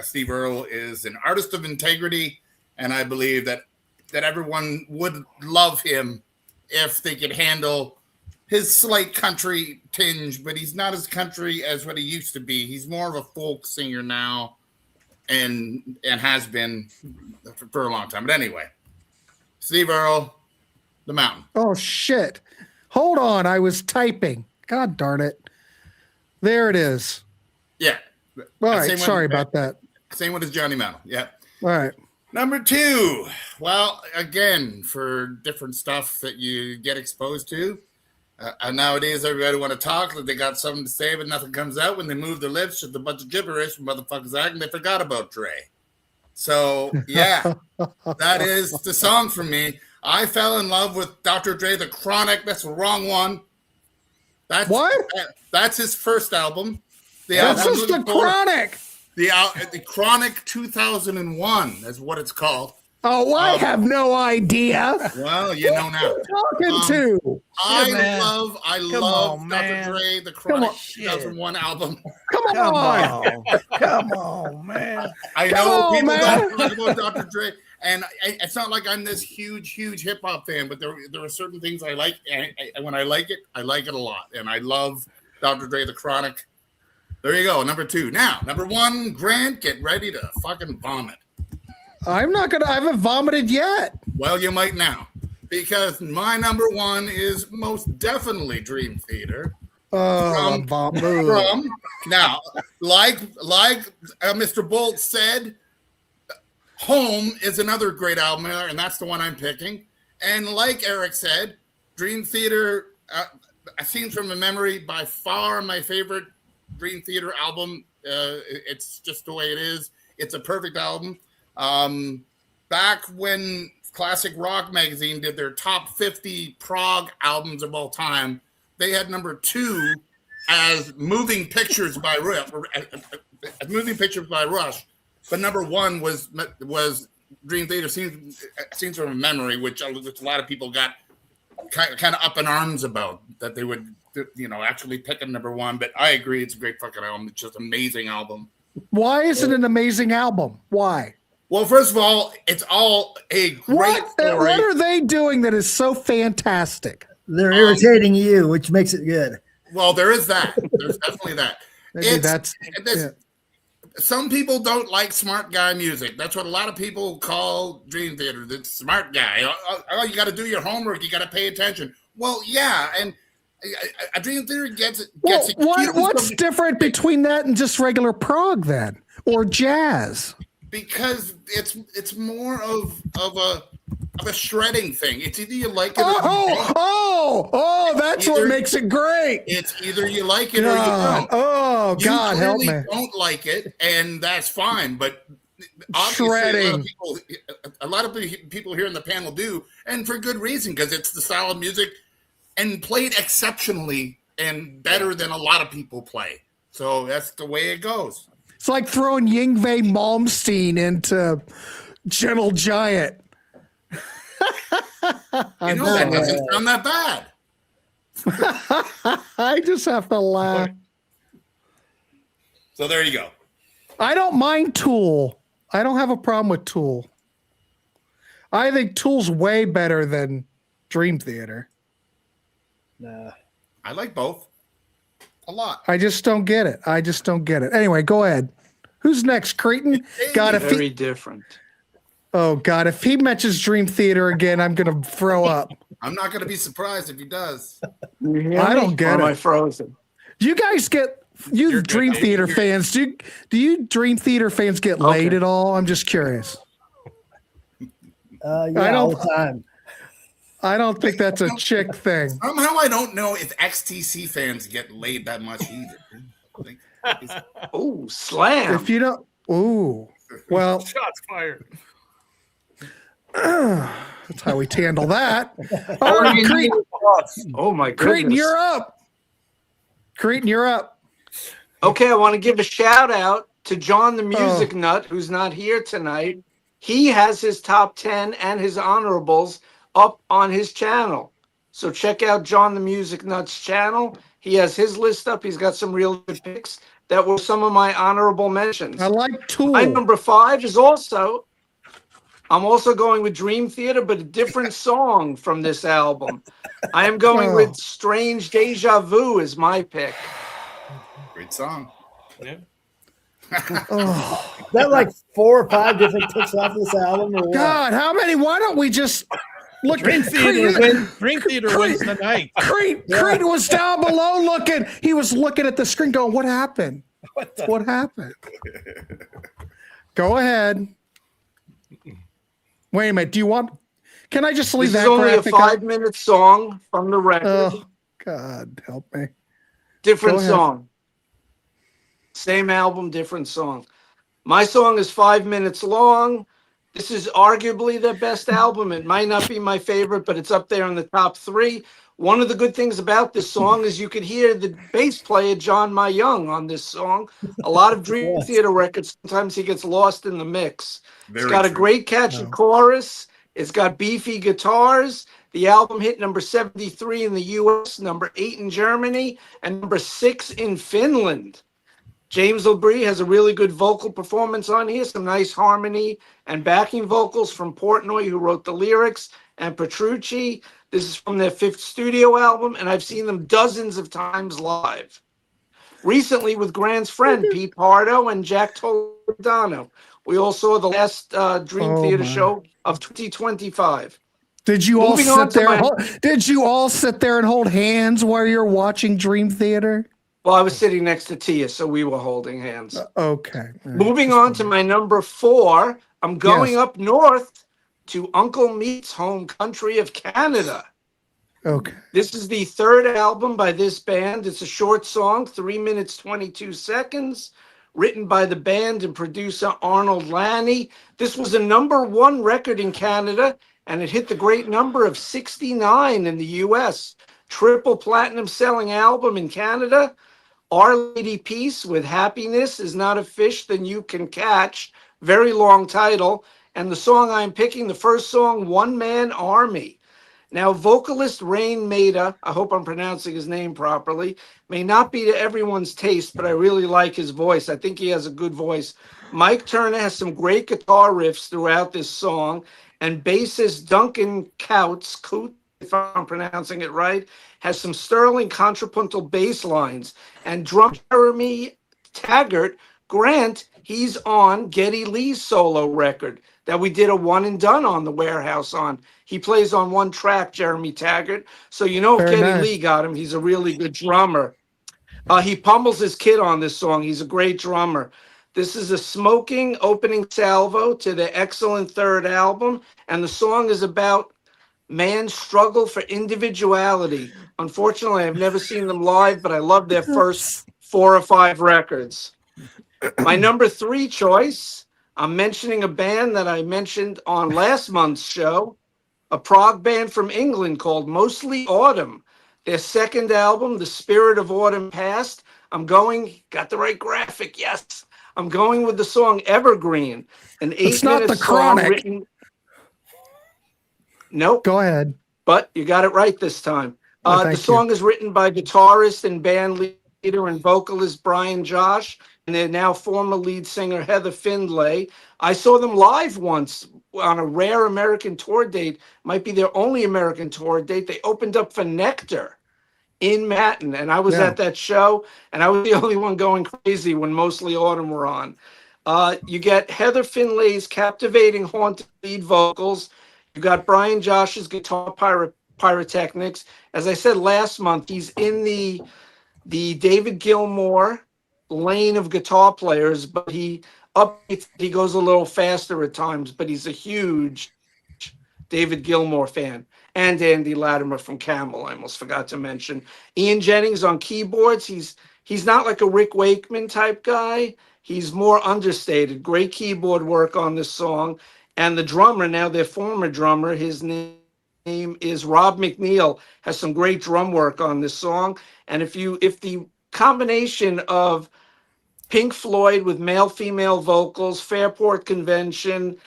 Steve Earle is an artist of integrity, and I believe that everyone would love him if they could handle his slight country tinge, but he's not as country as what he used to be. He's more of a folk singer now, and has been for a long time. But anyway, Steve Earle, The Mountain. Oh, shit. Hold on. I was typing. God darn it. There it is. Yeah. All right. Sorry about that. Same one as Johnny Mantle. Yeah. All right. Number 2. Well, again, for different stuff that you get exposed to. And nowadays, everybody want to talk, like they got something to say, but nothing comes out. When they move their lips, just a bunch of gibberish from motherfuckers acting. They forgot about Dre. So, yeah, that is the song for me. I fell in love with Dr. Dre, The Chronic. That's the wrong one. That's his first album. This is The Chronic. The Chronic 2001 is what it's called. Oh, I have no idea. Well, you know now. Talking to. I love Dr. Dre, The Chronic 2001 album. Come on. Come on, man. I know people don't talk about Dr. Dre, and it's not like I'm this huge hip hop fan, but there are certain things I like, and when I like it a lot, and I love Dr. Dre, The Chronic. There you go, number 2. Now, number 1, Grant, get ready to fucking vomit. I haven't vomited yet. Well, you might now, because my number 1 is most definitely Dream Theater. From now, like Mr. Bolt said, Home is another great album, and that's the one I'm picking. And like Eric said, Dream Theater, Scenes from a Memory, by far my favorite Dream Theater album. It's just the way it is. It's a perfect album. Back when Classic Rock Magazine did their top 50 prog albums of all time, they had number 2 as Moving Pictures by Rush. But number 1 was Dream Theater Scenes from a Memory, which a lot of people got kind of up in arms about, that they would actually pick a number 1. But I agree, it's a great fucking album. It's just an amazing album. Why is it an amazing album? Why? Well, first of all, it's all a great story. What are they doing that is so fantastic? They're irritating you, which makes it good. Well, there is that. There's definitely that. Maybe Some people don't like smart guy music. That's what a lot of people call Dream Theater. The smart guy. Oh, you got to do your homework. You got to pay attention. Well, yeah, and a Dream Theater gets. What's different between that and just regular prog then, or jazz? Because it's more of a shredding thing. It's either you like it that's what makes it great. It's either you like it or you don't. Oh, God, help me. You don't like it, and that's fine. But shredding. A lot of people here in the panel do, and for good reason, because it's the style of music and played exceptionally and better than a lot of people play. So that's the way it goes. It's like throwing Yngwie Malmsteen into Gentle Giant. That doesn't sound that bad. I just have to laugh. So there you go. I don't mind Tool. I don't have a problem with Tool. I think Tool's way better than Dream Theater. Nah. I like both. A lot. I just don't get it. Anyway, go ahead. Who's next? Creighton? Very different. Oh, God. If he mentions Dream Theater again, I'm going to throw up. I'm not going to be surprised if he does. I don't get it. Am I frozen? Do you guys Dream Theater fans, do you Dream Theater fans get laid at all? I'm just curious. All the time. I don't think that's a chick thing. Somehow I don't know if XTC fans get laid that much either. Oh, slam. If you don't, well. Shots fired. That's how we handle that. All right, Creighton. Oh, my goodness. Creighton, you're up. Okay, I want to give a shout out to John the Music Nut, who's not here tonight. He has his top 10 and his honorables up on his channel. So check out John the Music Nut's channel. He has his list up. He's got some real good picks. That were some of my honorable mentions. I like Tool. My number 5 is I'm also going with Dream Theater, but a different song from this album. I am going with Strange Deja Vu as my pick. Great song. Yeah. Is that like 4 or 5 different picks off this album? Or what? God, how many? Why don't we just look? Dream Theater wins the night. Creighton was down below looking. He was looking at the screen going, what happened? What happened? Go ahead. Wait a minute. Can I just leave this that? This is only a 5-minute song from the record. Oh, God, help me. Different song. Same album, different song. My song is 5 minutes long. This is arguably their best album. It might not be my favorite, but it's up there in the top 3. One of the good things about this song is you could hear the bass player, John Mayung, on this song. A lot of Dream Theater records, sometimes he gets lost in the mix. It's got a great catchy chorus. It's got beefy guitars. The album hit number 73 in the U.S., number 8 in Germany, and number 6 in Finland. James LaBrie has a really good vocal performance on here, some nice harmony and backing vocals from Portnoy, who wrote the lyrics, and Petrucci. This is from their 5th studio album, and I've seen them dozens of times live. Recently with Grant's friend, Pete Pardo and Jack Toledano. We all saw the last Dream Theater show of 2025. Did you all sit there? Did you all sit there and hold hands while you're watching Dream Theater? Well, I was sitting next to Tia, so we were holding hands. Okay. Moving on to my number 4, I'm going up north to Uncle Meat's home country of Canada. Okay. This is the 3rd album by this band. It's a short song, 3 minutes, 22 seconds, written by the band and producer Arnold Lanni. This was a number 1 record in Canada, and it hit the great number of 69 in the U.S. Triple platinum selling album in Canada. Our Lady Peace with Happiness is Not a Fish Than You Can Catch. Very long title. And the song I'm picking, the first song, One Man Army. Now, vocalist Rain Maida, I hope I'm pronouncing his name properly, may not be to everyone's taste, but I really like his voice. I think he has a good voice. Mike Turner has some great guitar riffs throughout this song, and bassist Duncan Coutts, if I'm pronouncing it right, has some sterling contrapuntal bass lines. And drummer Jeremy Taggart Grant, he's on Geddy Lee's solo record that we did a one and done on the Warehouse on. He plays on one track, Jeremy Taggart. So you know if Very Geddy nice. Lee got him, he's a really good drummer. He pummels his kid on this song. He's a great drummer. This is a smoking opening salvo to the excellent third album, and the song is about man's struggle for individuality. Unfortunately, I've never seen them live, but I love their first 4 or 5 records. My number 3 choice, I'm mentioning a band that I mentioned on last month's show, a prog band from England called Mostly Autumn. Their second album, The Spirit of Autumn Past. Got the right graphic, yes. I'm going with the song Evergreen, an 8-minute song written. Nope. Go ahead. But you got it right this time. Oh, The song is written by guitarist and band leader and vocalist Brian Josh, and their now former lead singer Heather Findlay. I saw them live once on a rare American tour date. Might be their only American tour date. They opened up for Nectar in Manhattan, and I was at that show, and I was the only one going crazy when Mostly Autumn were on. You get Heather Findlay's captivating, haunted lead vocals. You got Brian Josh's guitar pyrotechnics. As I said last month, he's in the David Gilmour lane of guitar players, but he goes a little faster at times, but he's a huge David Gilmour fan. And Andy Latimer from Camel, I almost forgot to mention. Ian Jennings on keyboards. He's not like a Rick Wakeman type guy. He's more understated. Great keyboard work on this song. And the drummer, now their former drummer, his name is Rob McNeil, has some great drum work on this song. And if the combination of Pink Floyd with male-female vocals, Fairport Convention,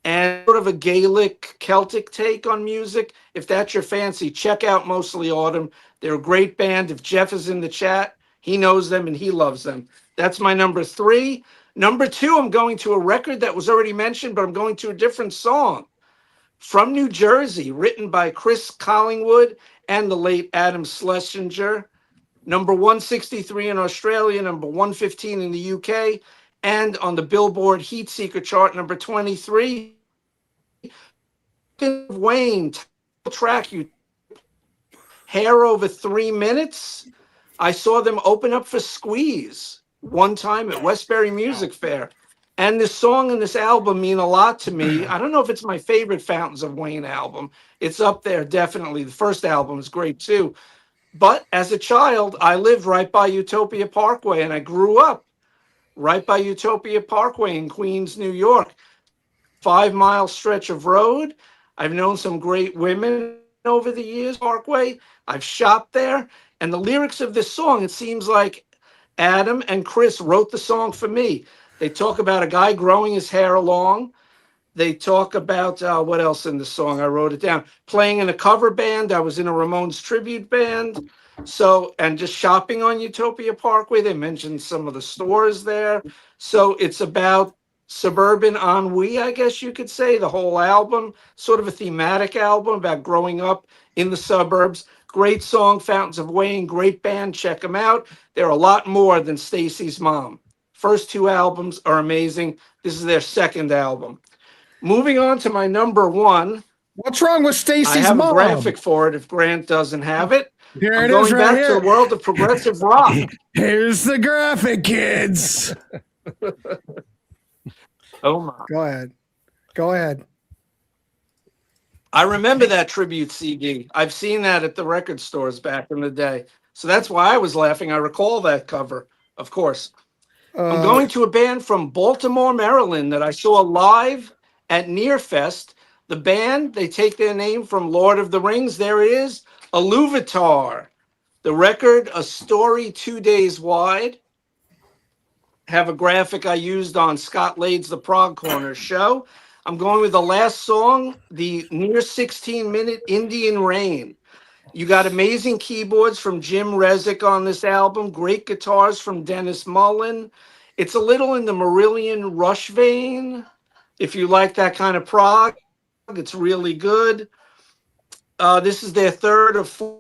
and sort of a Gaelic Celtic take on music, if that's your fancy, check out Mostly Autumn. They're a great band. If Jeff is in the chat, he knows them and he loves them. That's my number 3. Number 2, I'm going to a record that was already mentioned, but I'm going to a different song. From New Jersey, written by Chris Collingwood and the late Adam Schlesinger. Number 163 in Australia, number 115 in the UK, and on the Billboard Heat Seeker chart, number 23. Wayne, track you. Hair Over 3 Minutes. I saw them open up for Squeeze one time at Westbury Music Fair. And this song and this album mean a lot to me. I don't know if it's my favorite Fountains of Wayne album. It's up there, definitely. The first album is great, too. But as a child, I lived right by Utopia Parkway, and I grew up right by Utopia Parkway in Queens, New York. 5-mile stretch of road. I've known some great women over the years, Parkway. I've shopped there. And the lyrics of this song, it seems like Adam and Chris wrote the song for me. They talk about a guy growing his hair long. They talk about, what else in the song? I wrote it down. Playing in a cover band. I was in a Ramones tribute band. So, and just shopping on Utopia Parkway. They mentioned some of the stores there. So it's about suburban ennui, I guess you could say, the whole album. Sort of a thematic album about growing up in the suburbs. Great song, Fountains of Wayne. Great band. Check them out. They're a lot more than Stacy's Mom. First 2 albums are amazing. This is their second album. Moving on to my number 1. What's wrong with Stacy's Mom? I have a graphic for it if Grant doesn't have it. Here I'm it going is right back here. to the world of progressive rock. Here's the graphic, kids. Oh my. Go ahead. Go ahead. I remember that tribute CD. I've seen that at the record stores back in the day. So that's why I was laughing. I recall that cover, of course. I'm going to a band from Baltimore, Maryland that I saw live at Nearfest. The band, they take their name from Lord of the Rings. There it is, Iluvatar. The record, A Story 2 Days Wide. Have a graphic I used on Scott Lade's The Prog Corner show. I'm going with the last song, the near 16-minute Indian Rain. You got amazing keyboards from Jim Rezick on this album, great guitars from Dennis Mullen. It's a little in the Marillion Rush vein. If you like that kind of prog, it's really good. This is their third of four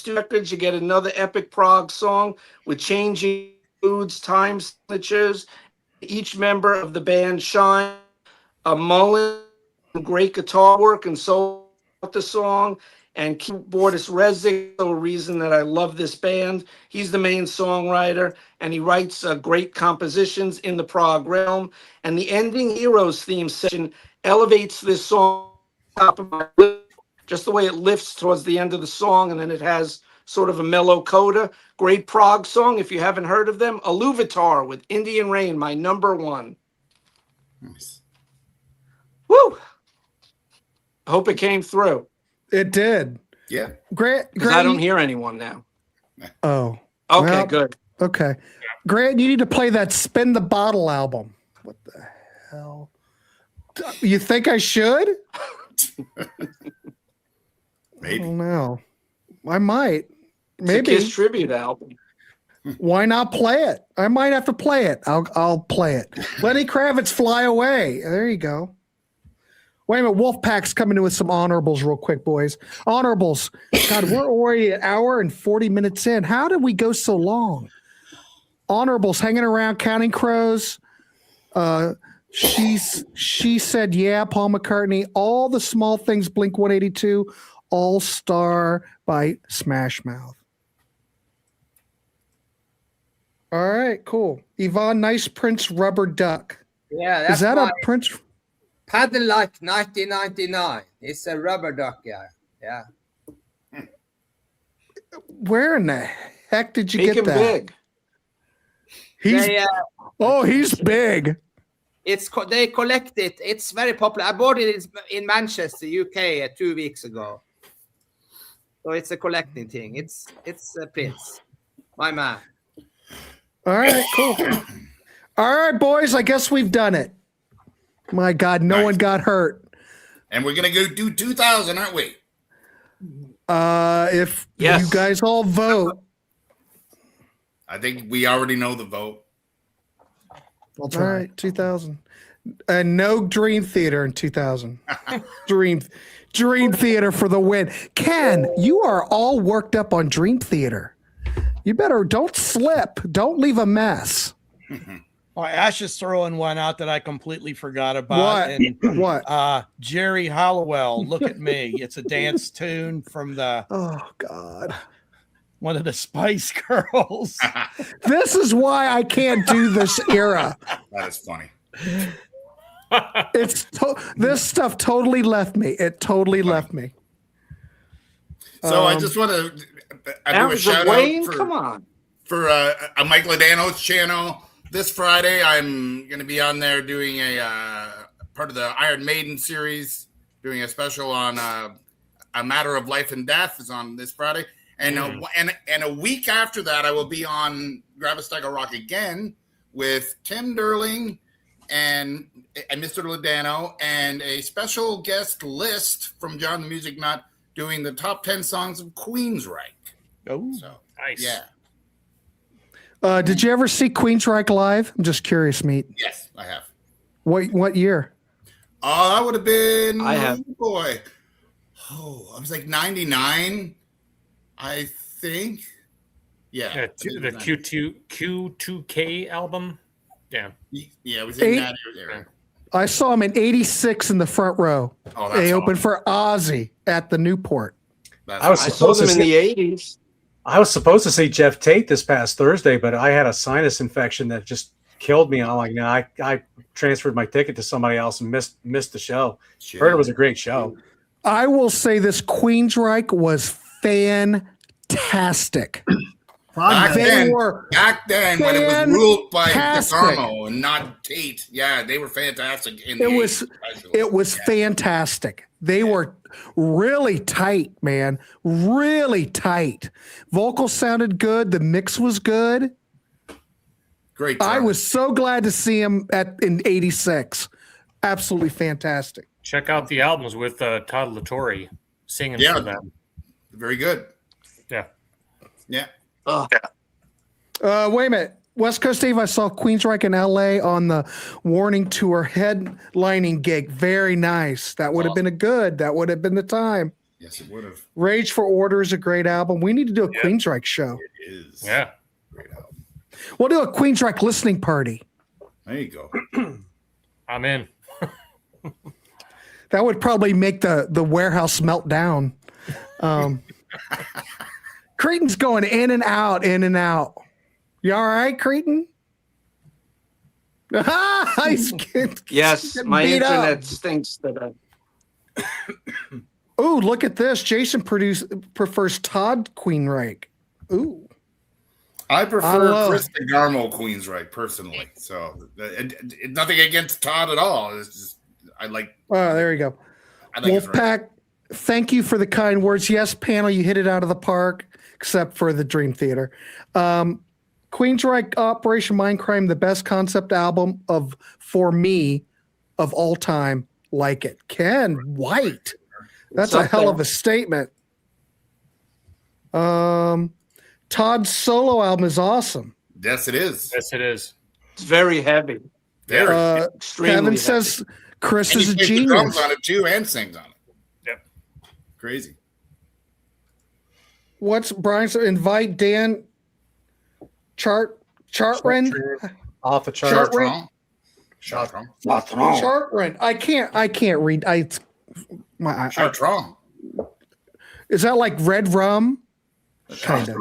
records. You get another epic prog song with changing moods, time signatures. Each member of the band shine. Mullen, great guitar work and solo the song, and keyboardist Rezick, the reason that I love this band. He's the main songwriter, and he writes great compositions in the prog realm. And the ending Heroes theme section elevates this song top of my list, just the way it lifts towards the end of the song, and then it has sort of a mellow coda. Great prog song. If you haven't heard of them, Aluvitar with Indian Rain, my number one. Nice. Woo! I hope it came through. It did. Yeah. Grant, I don't hear anyone now. Oh. Okay, well, good. Okay. Grant, you need to play that Spin the Bottle album. What the hell? You think I should? Maybe. I don't know. I might. It's a Maybe. Kiss tribute album. Why not play it? I might have to play it. I'll play it. Lenny Kravitz, Fly Away. There you go. Wait a minute. Wolfpack's coming in with some honorables real quick, boys. Honorables. God, we're already an hour and 40 minutes in. How did we go so long? Honorables, hanging around, counting crows. She said, yeah, Paul McCartney. All the small things, Blink 182. All Star by Smash Mouth. All right, cool. Yvonne, Nice Prince, Rubber Duck. Yeah, that's Is that a Prince? Paddle Like 1999. It's a Rubber Duck guy. Yeah. Where in the heck did you Make get him that? big. He's big. They collect it. It's very popular. I bought it in Manchester, UK, 2 weeks ago. So it's a collecting thing. It's a Prince, my man. All right, cool. All right, boys. I guess we've done it. My God, no one got hurt. And we're gonna go do 2000, aren't we? If you guys all vote. I think we already know the vote. All right, 2000. And no Dream Theater in 2000. Dream Theater for the win. Ken, you are all worked up on Dream Theater. You better don't slip. Don't leave a mess. Oh, Ash is throwing one out that I completely forgot about. What? And, What? Jerry Halliwell, Look at Me. It's a dance tune from Oh God. one of the Spice Girls. This is why I can't do this era. That is funny. This stuff totally left me. It totally left me. So I just want to do a shout Wayne, out come on. for a Mike Ladano's channel. This Friday, I'm going to be on there doing a part of the Iron Maiden series, doing a special on A Matter of Life and Death is on this Friday. And a week after that, I will be on Gravestagger Rock again with Tim Derling and Mr. Ladano and a special guest list from John the Music Nut doing the top 10 songs of Queensryche. Oh, so nice. Yeah. Did you ever see Queensryche live? I'm just curious, Meat. Yes, I have. What year? Oh, that would have been. I have. Boy. Oh, I was like 99, I think. Yeah. The Q2K album. Yeah. Yeah, it was in that era. I saw him in '86 in the front row. Oh, that's they opened awesome. for Ozzy at the Newport. I was I saw supposed to them in see, the 80s. I was supposed to see Jeff Tate this past Thursday, but I had a sinus infection that just killed me. And I'm like, no, I transferred my ticket to somebody else and missed the show. Shit. Heard it was a great show. I will say this: Queensryche was fantastic. Back They then, were when it was ruled by fantastic. DeGarmo and not Tate. Yeah, they were fantastic. In the It was 80s especially. it was Yeah. fantastic. They were really tight, man. Really tight. Vocals sounded good. The mix was good. Great. I drummer. was so glad to see him in '86. absolutely fantastic. Check out the albums with Todd LaTorre singing for them. Very good. Yeah. Yeah. Wait a minute. West Coast Dave, I saw Queensryche in LA on the Warning Tour headlining gig. Very nice. That would have been that would have been the time. Yes, it would have. Rage for Order is a great album. We need to do a Queensryche show. It is. Yeah. Great album. We'll do a Queensryche listening party. There you go. I'm in. That would probably make the warehouse melt down. Cretan's going in and out, in and out. You all right, Cretan? Yes, my internet stinks today. Ooh, look at this. Jason prefers Todd Queensryche. Ooh. I prefer Chris DeGarmo Queensryche personally. So nothing against Todd at all. It's just I like. Oh, there you go. Wolfpack, thank you for the kind words. Yes, panel, you hit it out of the park, except for the Dream Theater. Queensryche Operation Mindcrime, the best concept album for me of all time. Like it. Ken White. That's a hell of a statement. Todd's solo album is awesome. Yes, it is. Yes, it is. It's very heavy. Very extremely Kevin heavy. says Chris and is a he plays the genius. drums on it too and sings on it. Yep. Crazy. What's Brian's invite Dan Chartrand? Off a chart. Chartrand. I can't read. Chartrand. Is that like red rum? Kinda.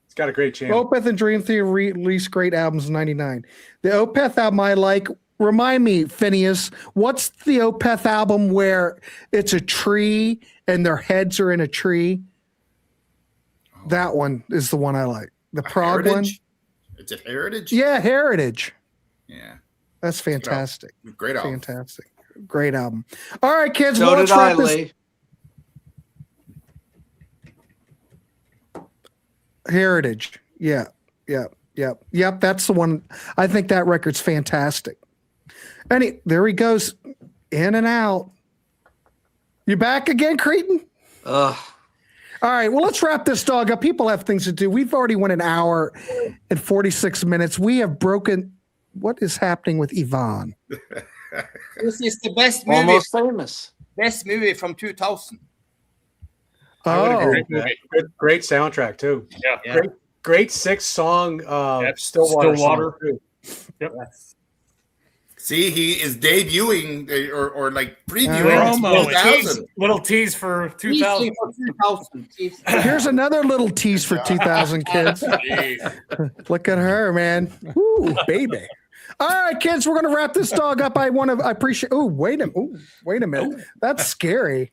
It's got a great channel. Opeth and Dream Theater released great albums in '99. The Opeth album I like. Remind me, Phineas, what's the Opeth album where it's a tree and their heads are in a tree? That one is the one I like. The prog one. Is it Heritage? Yeah, Heritage. Yeah. That's fantastic. Great album. Fantastic. Great album. All right, kids. So let's did I, wrap this. Lee. Heritage. Yeah. That's the one. I think that record's fantastic. There he goes. In and out. You back again, Cretan? All right. Well, let's wrap this dog up. People have things to do. We've already went an hour and 46 minutes. We have broken. What is happening with Yvonne? This is the best movie. Almost famous. Best movie from 2000. Oh, Great soundtrack too. Yeah. Great 6-song Stillwater. Yep. See, he is debuting or like previewing Promo. 2000. Little tease for 2000. here's another little tease for 2000, kids. Look at her, man. Ooh, baby. All right, kids, we're going to wrap this dog up. I appreciate. Oh, wait a minute. That's scary.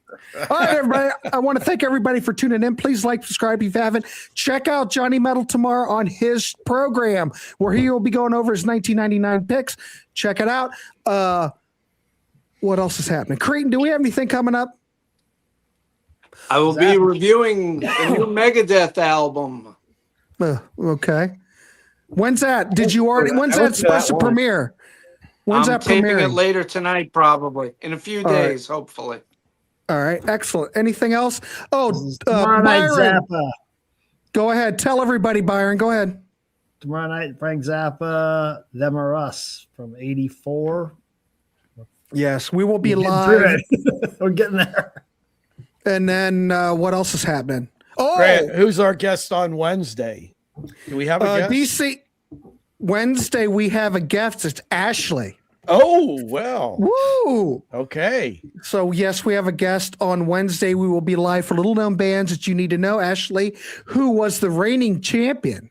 All right, everybody. I want to thank everybody for tuning in. Please like, subscribe if you haven't. Check out Johnny Metal tomorrow on his program where he will be going over his 1999 picks. Check it out. What else is happening? Cretan, do we have anything coming up? I will be reviewing the new Megadeth album. Okay. When's that? When's that supposed to premiere? When's that taping premiering? it later tonight, probably in a few days, hopefully. All right, excellent. Anything else? Oh, Tomorrow night, Byron, Zappa. go ahead. Tell everybody, Byron. Go ahead. Tomorrow night, Frank Zappa, Them or Us from '84. Yes, we will be We're live. getting through it. We're getting there. And then what else is happening? Oh, Grant, who's our guest on Wednesday? Do we have a guest? DC Wednesday. We have a guest. It's Ashley. Oh, well. Woo! Okay. So yes, we have a guest on Wednesday. We will be live for little known bands that you need to know. Ashley, who was the reigning champion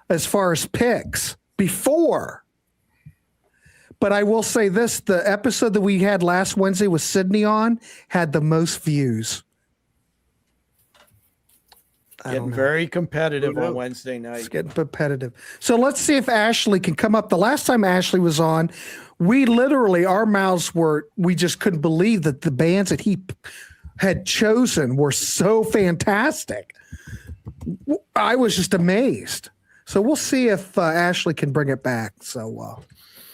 as far as picks before. But I will say this, the episode that we had last Wednesday with Sydney on had the most views. Getting very competitive on Wednesday night. It's getting competitive. So let's see if Ashley can come up. The last time Ashley was on, we literally, our mouths were, we just couldn't believe that the bands that he had chosen were so fantastic. I was just amazed. So we'll see if Ashley can bring it back. So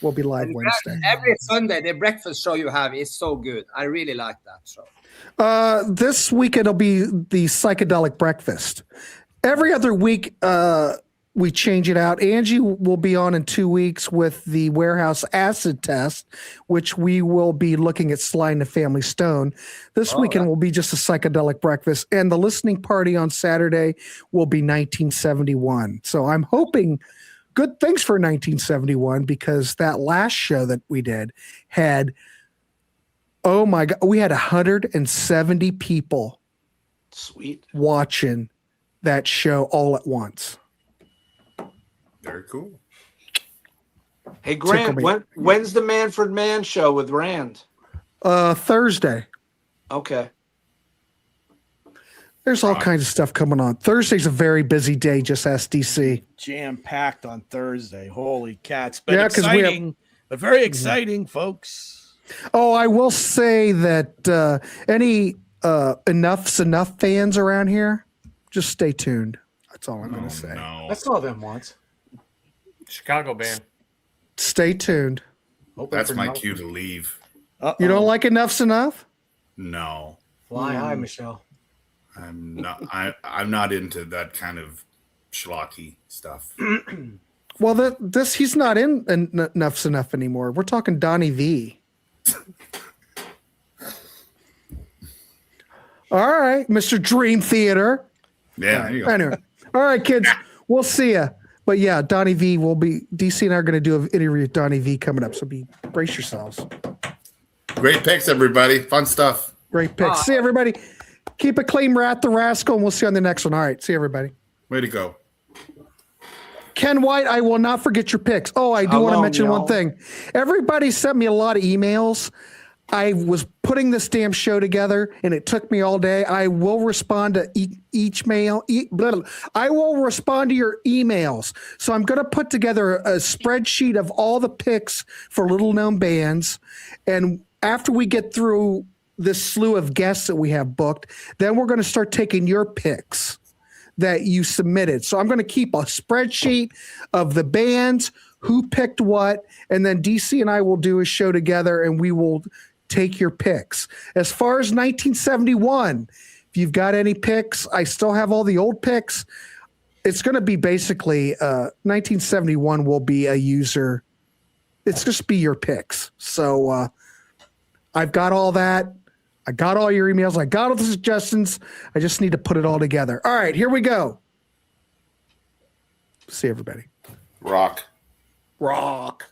We'll be live And Wednesday. every Sunday, the breakfast show you have is so good. I really like that show. This week it'll be the psychedelic breakfast. Every other week, we change it out. Angie will be on in 2 weeks with the Warehouse acid test, which we will be looking at Sly and the Family Stone. This weekend will be just a psychedelic breakfast, and the listening party on Saturday will be 1971. So I'm hoping good things for 1971, because that last show that we did had, oh my God, we had 170 people watching that show all at once. Very cool. Hey, Grant, when's the Manfred Mann show with Rand? Thursday. Okay. There's all kinds of stuff coming on. Thursday's a very busy day, just ask DC. Jam-packed on Thursday. Holy cats. But Yeah, 'cause exciting, but very exciting, folks. Oh, I will say that any Enough's Enough fans around here, just stay tuned. That's all I'm going to say. No. I saw them once. Chicago band. Stay tuned. That's my cue to leave. You don't like Enough's Enough? No. Fly high, Michelle. I'm not. I'm not into that kind of schlocky stuff. Well, he's not in Enough's Enough anymore. We're talking Donnie V. All right, Mr. Dream Theater. Yeah, there you go. Anyway, all right, kids, we'll see ya. But yeah, Donnie V will be. DC and I are going to do an interview with Donnie V coming up. So brace yourselves. Great picks, everybody. Fun stuff. Great picks. See everybody. Keep it clean, Rat the Rascal, and we'll see you on the next one. All right, see everybody. Way to go. Ken White, I will not forget your picks. Oh, I do want to mention one thing. Everybody sent me a lot of emails. I was putting this damn show together, and it took me all day. I will respond to each mail. I will respond to your emails. So I'm going to put together a spreadsheet of all the picks for little-known bands. And after we get through this slew of guests that we have booked, then we're going to start taking your picks that you submitted. So I'm going to keep a spreadsheet of the bands, who picked what, and then DC and I will do a show together, and we will take your picks. As far as 1971, if you've got any picks, I still have all the old picks. It's going to be basically 1971 will be a user. It's just be your picks. So I've got all that. I got all your emails. I got all the suggestions. I just need to put it all together. All right, here we go. See everybody. Rock. Rock.